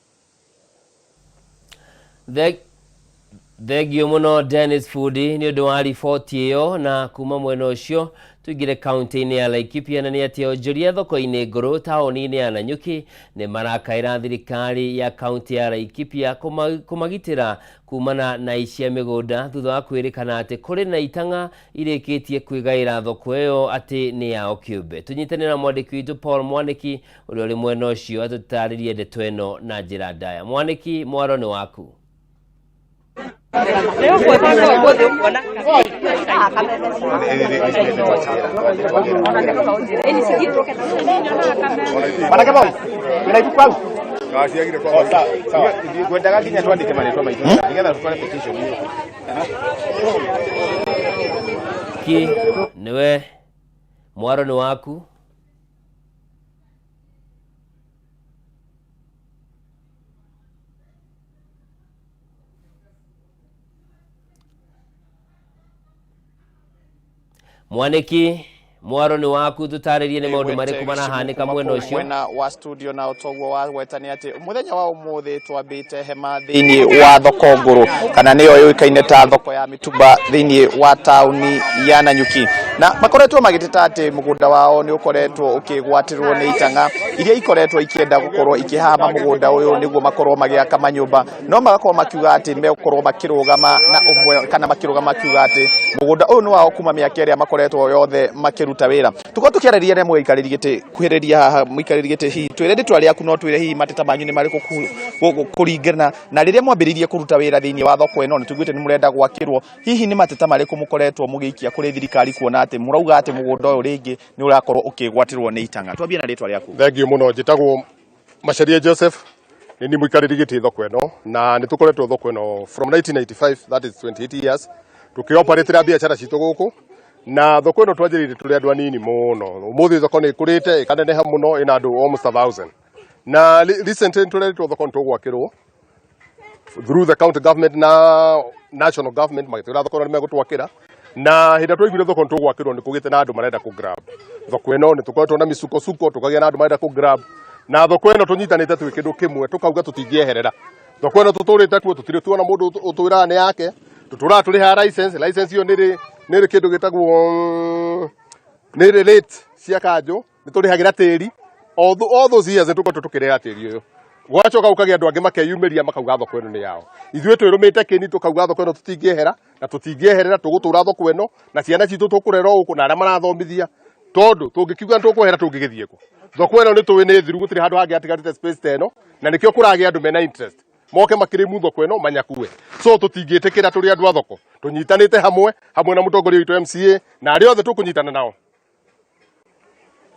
Thegio muno Dennis Fundi ni undu wa riboti iyo, na kuma mwena ucio tuigire kaunti-ini ya Laikipia na ni ati onjoria thoko-ini nguru taoni-ini ya Nanyuki ni marakaira thirikari ya kaunti ya Laikipia kumagitira kumana na icia migunda thutha wa kwirikana ati kuri na itanga irikitie kwigaira thoko iyo ati ni yao kiumbe. Tunyitane na mwandiki witu Paul Mwaniki uria uri mwena ucio atutaririe ndeto ino na njira ndaya. Mwaniki, mwaro ni waku. Niwe mwaro ni waku. Mwaniki, mwaro ni waku tutaririe ni maundu mariku marahanika mwena ucio. Mwena wa studio na utogwo wa gwetani ati muthenya wa umuthi twambite hema thiini wa thoko nguru kana niyo yuikaine ta thoko ya mitumba thiini wa tauni ya Nanyuki, na makoretwo magiteta ati mugunda wao ni ukoretwo ukigwatirwo ni itanga iria ikoretwo ikienda gukorwo ikihama mugunda uyu niguo makorwo magiaka manyumba, no magakorwo makiuga ati mekorwo makirugama na umwe kana makirugama kiuga ati mugunda uyu ni wao kuma miaka iria makoretwo yothe makiruta wira. Tuko tukiarĩria remwe ikarĩri gĩtĩ kuhĩrĩria haha mũikarĩri gĩtĩ hihi twĩre nditwa rĩaku no twĩre hihi mateta manyu nĩ marĩkũ kũringana na rĩrĩa mwambĩrĩirie kũruta wĩra thĩinĩ wa thoko ĩno, nĩ tũiguĩte nĩ mũrenda gwakĩrwo, hihi nĩ mateta marĩkũ mũkoretwo mũgĩikia kũrĩ thirikari kuona atĩ mũrauga atĩ mũgũnda ũyũ rĩngĩ nĩ ũrakorwo ũkĩgwatĩrwo nĩ itanga? Twambie na rĩtwa rĩaku. Thengiũ mũno, njĩtagwo Macharia Joseph, nĩ mũikarĩri gĩtĩ thoko ĩno, na nĩ tũkoretwo thoko ĩno from 1985, that is 28 years, tũkĩoparatĩra biacara citũ gũkũ, na thoko ĩno twanjĩrĩire tũrĩ andũ anini mũno. Ũmũthĩ thoko nĩ ĩkũrĩte ĩkaneneha mũno, ĩna andũ almost 1000, na recently tũreretwo thoko nĩtũgwakĩrwo through the county government na national government, magĩtwĩra thoko ĩno nĩmegũtwakĩra, na hĩndĩ twaiguire thoko nĩtũgwakĩrwo nĩ kũgĩte na andũ marenda kũ-grab thoko ĩno. Nĩ tũkoretwo na mĩcuko tũkagĩa na andũ marenda kũ-grab, na thoko ĩno tũnyitanĩte twĩ kĩndũ kĩmwe, tũkauga tũtingĩeherera thoko ĩno. Tũtũrĩte kuo, tũtirĩ tuona mũndũ ũtwĩraga nĩ yake, tũtũraga tũrĩha license ĩyo nĩrĩ kĩndũ gĩtagwo nĩrĩ rate cia kanjũ, nĩ tũrĩhagĩra tĩri all those years tũkoretwo tũkĩrĩha tĩri ũyũ. Gwacoka gũkagĩa andũ angĩ makeyumĩria makauga thoko ĩno nĩ yao. Ithuĩ twĩrũmĩte kĩni tũkauga thoko ĩno tũtingĩehera na tũtingĩeherera, tũgũtũra thoko ĩno na ciana citũ tũkũrera gũkũ na arĩa marathomithia, tondũ tũngĩkiuga tũkwehera tũngĩgĩthiĩ kũ? Thoko ĩno nĩ tũĩ nĩ thiru, gũtirĩ handũ hangĩ hatigarĩte space ta ĩno, na nĩkĩo kũragĩa andũ mena interest moke makĩrĩmu thoko ĩno manyakue. So tũtingĩtĩkĩra tũrĩ andũ a thoko, tũnyitanĩte hamwe na mũtongoria witũ MCA na arĩa othe tũkũnyitana nao,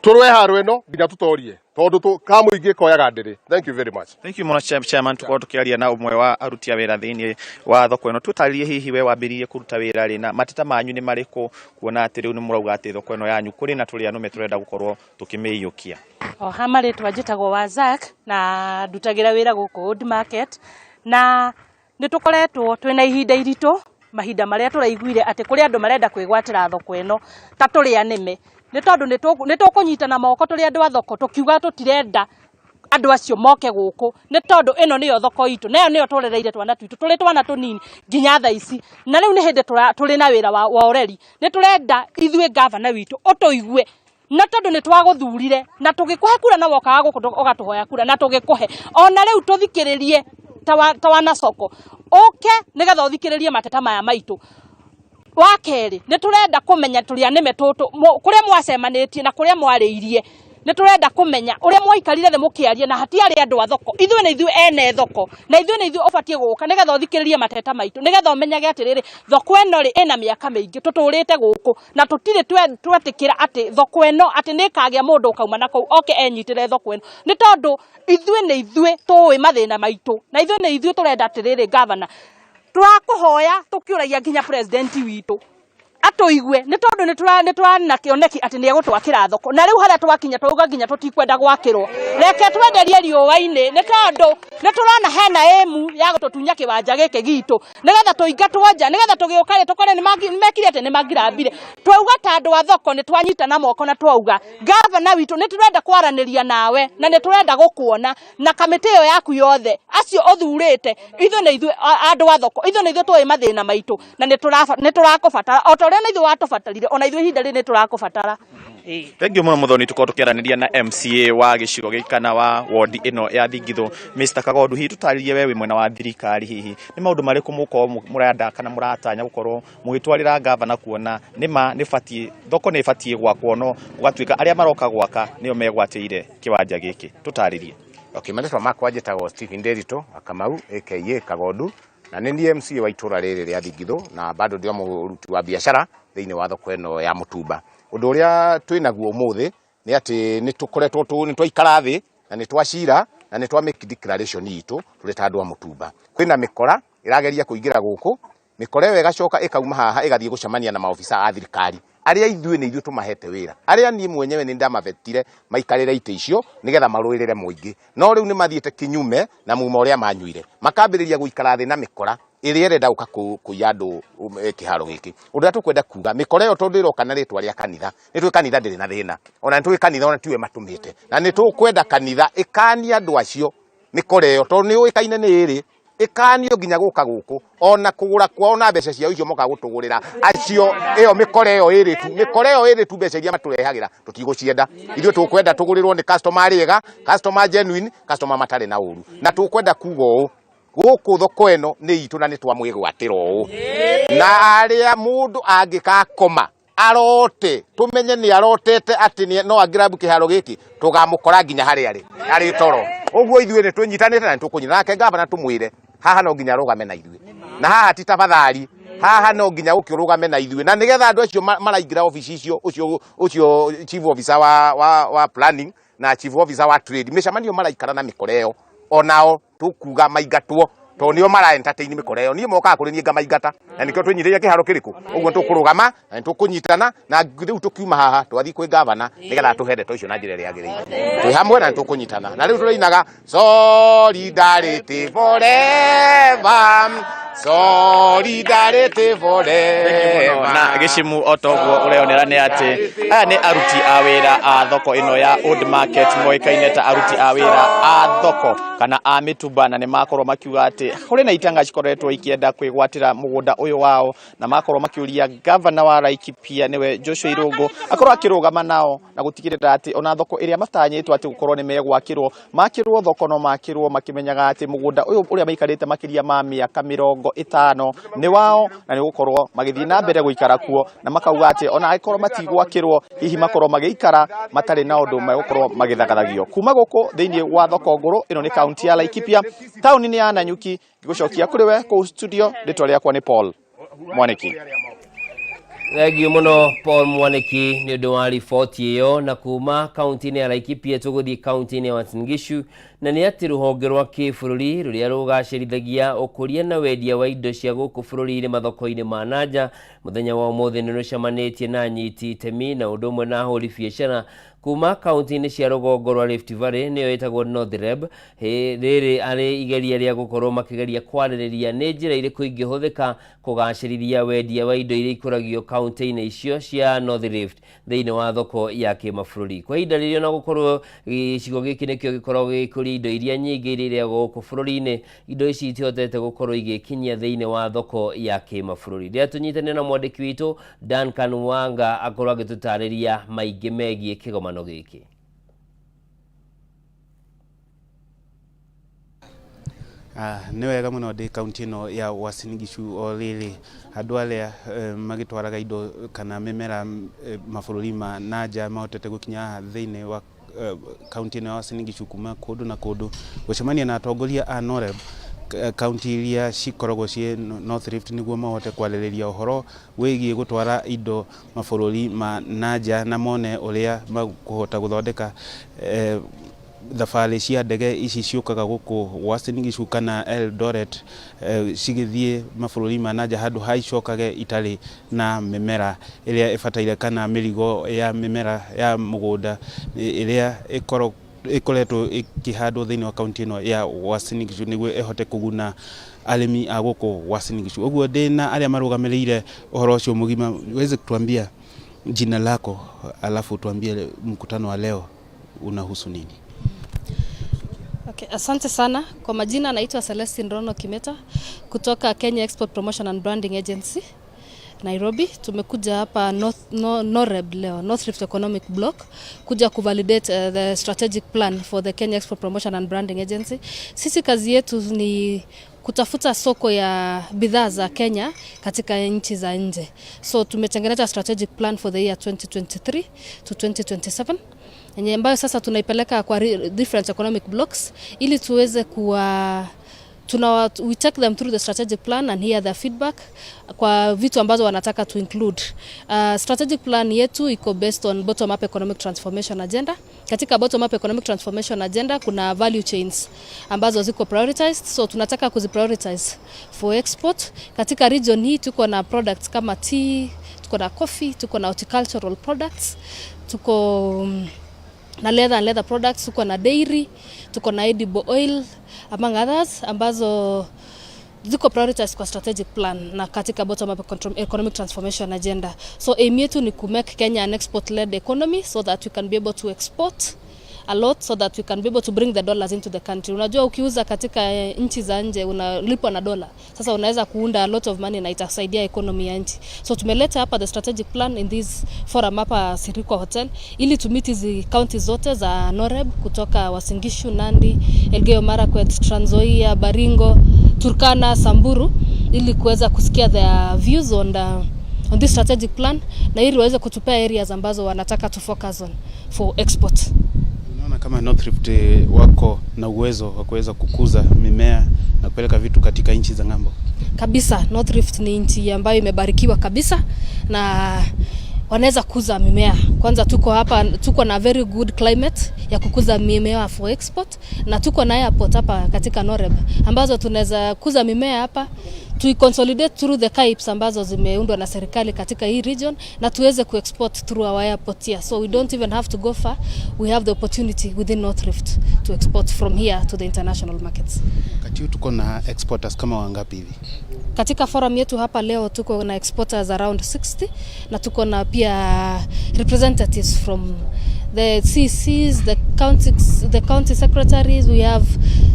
tũrwe haro ĩno nginya tũtorie, tondũ kamũingĩ koyaga ndĩrĩ. Thank you very much. Thank you much Chairman. Tukorwo tukiaria na umwe wa aruti a wĩra thĩinĩ wa thoko ĩno, tũtarĩrie hihi we wambĩrĩirie kũruta wĩra rĩ na mateta manyu nĩ marĩkũ, kuona atĩ rĩu nĩ mũrauga atĩ thoko ĩno yanyu kũrĩ na tũrĩa nũme tũrenda gũkorwo tũkĩmĩiyũkia? Hama rĩtwa njĩtagwo Wazak na ndutagĩra wĩra gũkũ Old Market, na nĩ tũkoretwo twĩna ihinda iritũ, mahinda marĩa tũraiguire atĩ kũrĩ andũ marenda kwĩgwatĩra thoko ĩno ta tũrĩa nĩme, nĩ tondũ nĩ tũkũnyitana moko tũrĩ andũ a thoko tũkiuga tũtirenda andũ acio moke gũkũ, nĩ tondũ ĩno nĩyo thoko itũ, nayo nĩyo tũrereire twana twitũ, tũrĩ twana tũnini nginya thaa ici, na rĩu nĩ hĩndĩ tũrĩ na wĩra wa ũreri. Nĩ tũrenda ithuĩ gavana witũ ũtũigue na tondu ni twaguthurire na tugikuhe kura na wokaga guku ugatuhoya kura na tugikuhe ona riu tuthikiririe tawana soko nigetha uthikiririe mateta maya maitu wa keri ni turenda kumenya turia nime tutu kuria mwacemanitie na kuria mwariirie ni turenda kumenya uria mwaikarire the mukiarie na hatiari andu a thoko ithuĩ na ithuĩ ene thoko na ithuĩ na ithuĩ ubatie guka nigetha uthikiririe mateta maitu nigetha umenyage atiriri thoko eno ri ina miaka mingi tuturite guku na tutire twetikira ati thoko eno ati nikagia mundu ukauma na kuu enyitire thoko eno ni tondu ithuĩ na ithuĩ tuwi mathina maitu na ithuĩ na ithuĩ turenda atiriri governor turakuhoya tukiuragia nginya president witu atoigwe ni tondu ni turana kioneki ati ni egutwakira thoko na riu haria twakinya twauga nginya tutikwenda gwakirwo reke twenderie riũa-inĩ ni tondu ni turona hena emu ya gututunya kiwanja giki gitu nigetha tuingatwo nja nigetha tugiukare tukore ni mekire ati ni magirambire twauga ta andu a thoko ni twanyita na moko na twauga governor witu ni turenda kwaraniria nawe na ni turenda gukuona na kamiti yo yaku yothe acio uthurite ithuĩ na ithuĩ andu a thoko ithuĩ na ithuĩ tuwi mathina maitu na ni turakubatara otoria na ithuĩ watubatarire ona ithuĩ ihinda rĩrĩ turakubatara. Thank you muno muthoni tuko tukiaraniria na MCA wa gicigo gikana wa ward ino ya Thingithu Mr. Kagondu hi tutaririe wewe mwena wa thirikari hihi ni maundu mariku muko murenda kana muratanya gukorwo mugitwarira governor kuona nima nibatie thoko ni ibatie gwakwo no gwatuika aria maroka gwaka nio megwatĩire kiwanja giki tutaririe. Okay, mandetwa makwa njĩtagwo Stephen Derito Kamau aka Kagondu na nĩ MCA wa itura rĩrĩ rĩa Thingithu na bado ndio mũruti wa biashara thĩinĩ wa thoko ĩno ya Mutumba. Ũndũ ũrĩa twĩnaguo ũmũthĩ nĩ atĩ nĩ tũkoretwo nĩ twaikara thĩ na nĩ twacira na nĩ twa make declaration itũ tũrĩ ta andũ a Mutumba. Kwĩna mĩkora ĩrageria kũingĩra gũkũ, mĩkora ĩyo ĩgacoka ĩkauma haha ĩgathiĩ gũcemania na maofisa a thirikari aria ithuĩ nĩ ithuĩ tũmahete wĩra aria niĩ mwenyewe nĩ ndamavetire maikarĩre itĩ icio nĩgetha marũĩrĩre mũingĩ no rĩu nĩ mathiĩte kinyume na muma ũrĩa manyuire makambĩrĩria gũikara thĩ na mĩkora ĩrĩa ĩrenda gũka kũiya andũ kĩharo gĩkĩ ũndũ tũkwenda kuga mĩkora ĩyo tondũ ĩroka na rĩtwa rĩa kanitha nĩ tũĩ kanitha ndĩrĩ na thĩna ona nĩ tũĩ kanitha ona tiwe matũmĩte na nĩ tũkwenda kanitha ĩkania andũ acio mĩkora ĩyo tondũ nĩ ũĩkaine nĩ ĩrĩ ikanio nginya guka guku ona kugura kwao na mbeca ciao icio moka gutugurira acio iyo mikore iyo iri tu mbeca iria maturehagira tutigũcienda ithuĩ tukwenda tugurirwo ni customer riega customer genuine customer matare na uru na tukwenda kuga ũũ guku thoko eno ni itu na ni twamwigwatira ũũ na aria mundu angikakoma arote tumenye ni arotete ati no agrabu kiharo giki tugamukora nginya hari ari toro uguo ithuĩ ni tunyitanite na tukunyina nake ngaba na tumwire haha no nginya rugame na ithuĩ na haha ti tafadhali haha no nginya ukirugame na ithuĩ na nigetha andu acio maraingira office icio ucio chief officer wa planning na chief officer wa trade mishamanio maraikara na mikora ĩyo onao tukuga maingatwo to nio mara entertain mikora ĩyo nie moka kuri nie ngamaingata na nikio twinyithagia kiharo kiriku uguo tukurugama na tukunyitana na riu tukiuma haha twathi kwi governor nigetha tuhende to icio na njira ĩrĩa yagĩrĩire twi hamwe na tukunyitana na riu tũreinaga solidarity forever solidarity forever na gicimu otoguo ureonera ni ati aya ni aruti a wira a thoko ino ya old market moikaine ta aruti a wira a thoko kana a mitumba na ni makorwo makiuga ati kuri na itanga cikoretwo ikienda kwigwatira mugunda uyu wao na makorwo makiuria governor wa Laikipia niwe Joshua Irungu akorwo akirugama nao na gutigirira ati ona thoko iria matanyitwo ati gukorwo ni megwakirwo makirwo thoko no makirwo makimenyaga ati mugunda uyu uria maikarite makiria ma miaka 50 ni wao na ni gukorwo magithii na mbere guikara kuo na makauga ati ona akorwo matigwakirwo hihi makorwo magikara matari na undu magukorwo magithagaragio kuma guku thiini wa thoko nguru ino ni county ya Laikipia town ni ya Nanyuki gigucokia kuri we ku studio ritwa riakwa ni Paul Mwaniki. Thengio muno Paul Mwaniki ni undu wa riboti iyo na kuma kaunti-inĩ ya Laikipia tuguthii kaunti-inĩ ya Uasin Gishu na ni ati ruhonge rwa kĩbũrũri ruria rugacirithagia ũkũria na wendia wa indo cia gũkũ bũrũri-inĩ mathoko-inĩ ma nanja muthenya wa ũmũthĩ nĩ rũcemanĩtie na nyiti itemi na ũndũ ũmwe na ahũri biacara kuma kaunti-inĩ cia rũgongo rwa Rift Valley nĩyo ĩtagwo North Reb rĩrĩ arĩ igeria rĩa gũkorwo makĩgeria kwarĩrĩria nĩ njĩra irĩkũ ingĩhũthĩka kũgacĩrithia wendia wa indo iria ikũragio kaunti-inĩ icio cia North Rift thĩinĩ wa thoko ya kĩmabũrũri kwa ihinda rĩrĩ na gũkorwo gĩcigo gĩkĩ nĩkĩo gĩkoragwo gĩkũria kũiyũria indo iria nyingĩ iria gũkũ bũrũri-inĩ, indo ici itihotete gũkorwo igĩkinyia thĩinĩ wa thoko ya kĩmabũrũri. Rĩrĩa tũnyitanĩra na mwandĩki witũ Duncan Wanga akorwo agĩtũtarĩria maingĩ megiĩ kĩgomano gĩkĩ. Nĩ wega mũno ndĩ kaunti ĩno ya Uasin Gishu o rĩrĩ andũ arĩa magĩtwaraga indo kana mĩmera mabũrũri ma nanja mahotete gũkinya thĩinĩ wa kaunti ĩno ya Uasin Gishu kuma kũndũ na kũndũ gũcemania na atongoria a NOREB kaunti iria cikoragwo ciĩ North Rift nĩguo mahote kwarĩrĩria ũhoro wĩgiĩ gũtwara indo mabũrũri ma nanja na mone ũrĩa makũhota gũthondeka thabarĩ cia ndege ici ciũkaga gũkũ Uasin Gishu kana Eldoret cigĩthiĩ mabũrũri ma nanja handũ haicokage itarĩ na mĩmera ĩrĩa ĩbataire kana mĩrigo ya mĩmera ya mũgũnda ĩrĩa ĩkoretwo ĩkĩhandwo thĩinĩ wa kaunti ĩno ya Uasin Gishu nĩguo ĩhote kũguna arĩmi a gũkũ Uasin Gishu. Ũguo ndĩna arĩa marũgamĩrĩire ũhoro ũcio mũgima, uweze kutuambia jina lako alafu tuambie mkutano wa leo unahusu nini? Okay, asante sana. Kwa majina naitwa Celestine Rono Kimeta kutoka Kenya Export Promotion and Branding Agency Nairobi. Tumekuja hapa NOREB leo, North Rift Economic Block, kuja kuvalidate the strategic plan for the Kenya Export Promotion and Branding Agency. Sisi kazi yetu ni kutafuta soko ya bidhaa za Kenya katika nchi za nje. So tumetengeneza strategic plan for the year 2023 to 2027. Yenye ambayo sasa tunaipeleka kwa different economic blocks ili tuweze we take them through the strategic plan and hear their feedback kwa vitu ambazo wanataka to include. Strategic plan yetu iko based on bottom up economic transformation agenda. Katika bottom up economic transformation agenda kuna value chains ambazo ziko prioritized, so tunataka kuziprioritize for export. Katika region hii tuko na products kama tea, tuko na coffee, tuko na horticultural products, tuko na leather products, tuko na dairy, tuko na edible oil among others ambazo ziko prioritized kwa strategic plan na katika bottom up economic transformation agenda. So aim yetu ni ku make Kenya an export led economy so that we can be able to export a lot, so that we can be able to bring the dollars into the country. Unajua ukiuza katika nchi za nje unalipwa na dola. Sasa unaweza kuunda a lot of money na itasaidia economy ya nchi. So tumeleta hapa the strategic plan in this forum hapa Sirikwa Hotel ili to meet hizi counties zote za NOREB kutoka Uasin Gishu, Nandi, Elgeyo Marakwet, Trans Nzoia, Baringo, Turkana, Samburu ili kuweza kusikia their views on this strategic plan na ili waweze kutupea areas ambazo wanataka to focus on for export. Unaona kama North Rift wako na uwezo wa kuweza kukuza mimea na kupeleka vitu katika nchi za ng'ambo? Kabisa, North Rift ni nchi ambayo imebarikiwa kabisa na wanaweza kukuza mimea. Kwanza tuko na very good climate ya kukuza mimea for export na tuko na airport hapa katika NOREB ambazo tunaweza kukuza mimea hapa to consolidate through the CAIPs ambazo zimeundwa na serikali katika hii region na tuweze kuexport through our airport here. So we don't even have to go far. We have the opportunity within North Rift to export from here to the international markets. Wakati tuko na exporters kama wangapi hivi? Katika forum yetu hapa leo tuko na exporters around 60 na tuko na pia representatives from the CCs, the county secretaries. We have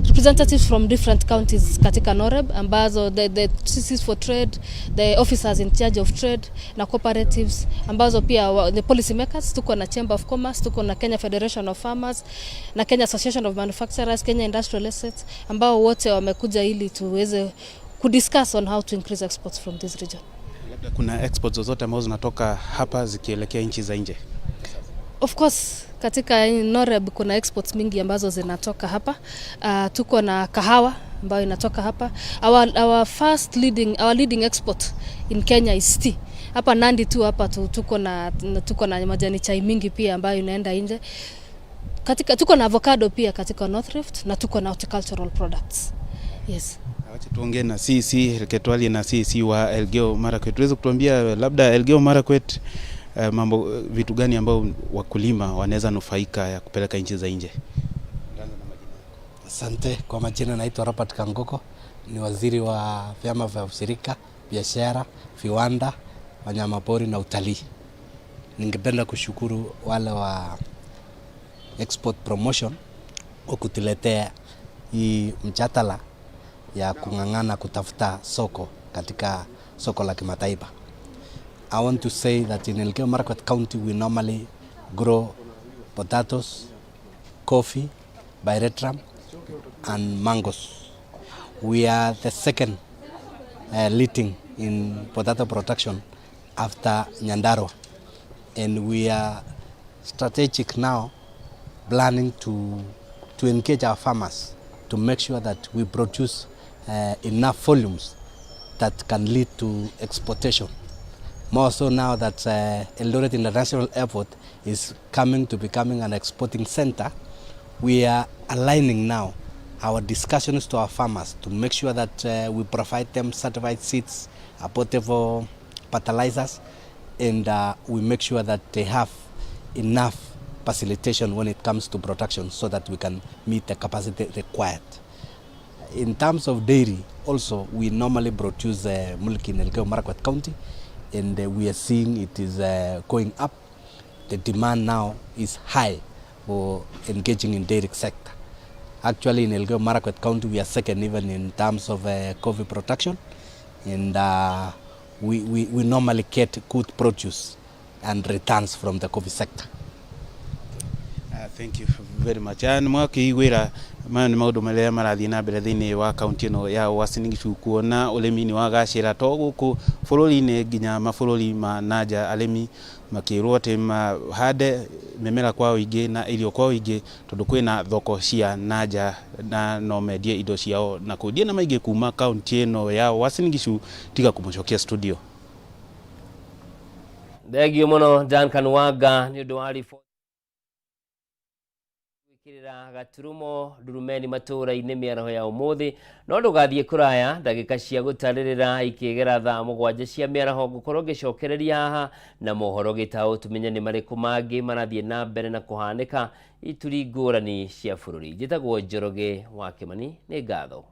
representatives from different counties katika NOREB ambazo the CCs for trade, the officers in charge of trade na cooperatives ambazo pia the policy makers. Tuko na Chamber of Commerce, tuko na Kenya Federation of Farmers na Kenya Association of Manufacturers, Kenya Industrial Estates ambao wote wamekuja ili tuweze kudiscuss on how to increase exports from this region. Labda kuna exports zozote ambazo zinatoka hapa zikielekea nchi za nje? Of course, katika NOREB kuna exports mingi ambazo zinatoka hapa. Tuko na kahawa ambayo inatoka hapa. Our leading export in Kenya is tea. Hapa Nandi tu hapa tuko na majani chai mingi pia ambayo inaenda nje. Tuko na avocado pia katika North Rift na tuko na horticultural products. Yes. Wacha tuongee na CC Ketwali na CC wa Elgeyo Marakwet. Tuweze kutuambia labda Elgeyo Marakwet mambo vitu gani ambao wakulima wanaweza nufaika ya kupeleka nchi za nje? Asante. Kwa majina naitwa Robert Kangoko, ni waziri wa vyama vya ushirika, biashara, viwanda, wanyamapori na utalii. Ningependa kushukuru wale wa export promotion kwa kutuletea hii mjadala ya kung'ang'ana kutafuta soko katika soko la kimataifa. I want to say that in Elgeyo Marakwet County we normally grow potatoes, coffee, pyrethrum and mangoes. We are the second leading in potato production after Nyandarua, and we are strategic now planning to engage our farmers to make sure that we produce enough volumes that can lead to exportation. More so now that Eldoret International Airport is coming to becoming an exporting center, we are aligning now our discussions to our farmers to make sure that we provide them certified seeds, portable fertilizers, and we make sure that they have enough facilitation when it comes to production so that we can meet the capacity required. In terms of dairy, also we normally produce milk in Elgeyo Marakwet County, and we are seeing it is going up. The demand now is high for engaging in dairy sector. Actually, in Elgeyo Marakwet County, we are second even in terms of coffee production, and we normally get good produce and returns from the coffee sector. Thank you very much. And mwakĩiguĩra maya nĩ maũndũ marĩa marathiĩ na mbere thĩinĩ wa kaunti ĩno ya Uasin Gishu, kuona ũrĩmi nĩ wagacĩra to gũkũ bũrũri-inĩ nginya mabũrũri ma nanja, arĩmi makĩrwo atĩ mahande mĩmera kwa ũingĩ na irio kwa ũingĩ tondũ kwĩna thoko cia nanja na no mendie indo ciao na kũndia na maingĩ kuma kaunti ĩno ya Uasin Gishu. Tiga kũmũcokia studio. Thengio mũno Dan Kanwanga nĩ ũndũ wa riboti kirira gaturumo Ndurumeni Matuura-ini mĩaraho ya ũmũthĩ. No ndũgathiĩ kũraya, ndagĩka cia gũtarĩrĩra ikĩgera thaa 7 cia mĩaraho ngũkorwo ngĩcokereria haha na mohoro gĩtaũ tumenye nĩ marĩkũ mangĩ marathiĩ na mbere na kũhanĩka ituri ngũrani cia bũrũri. Njĩtagwo Njoroge wa Kĩmani, nĩ ngatho.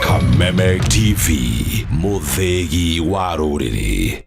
Kameme TV, muthegi wa rũrĩrĩ.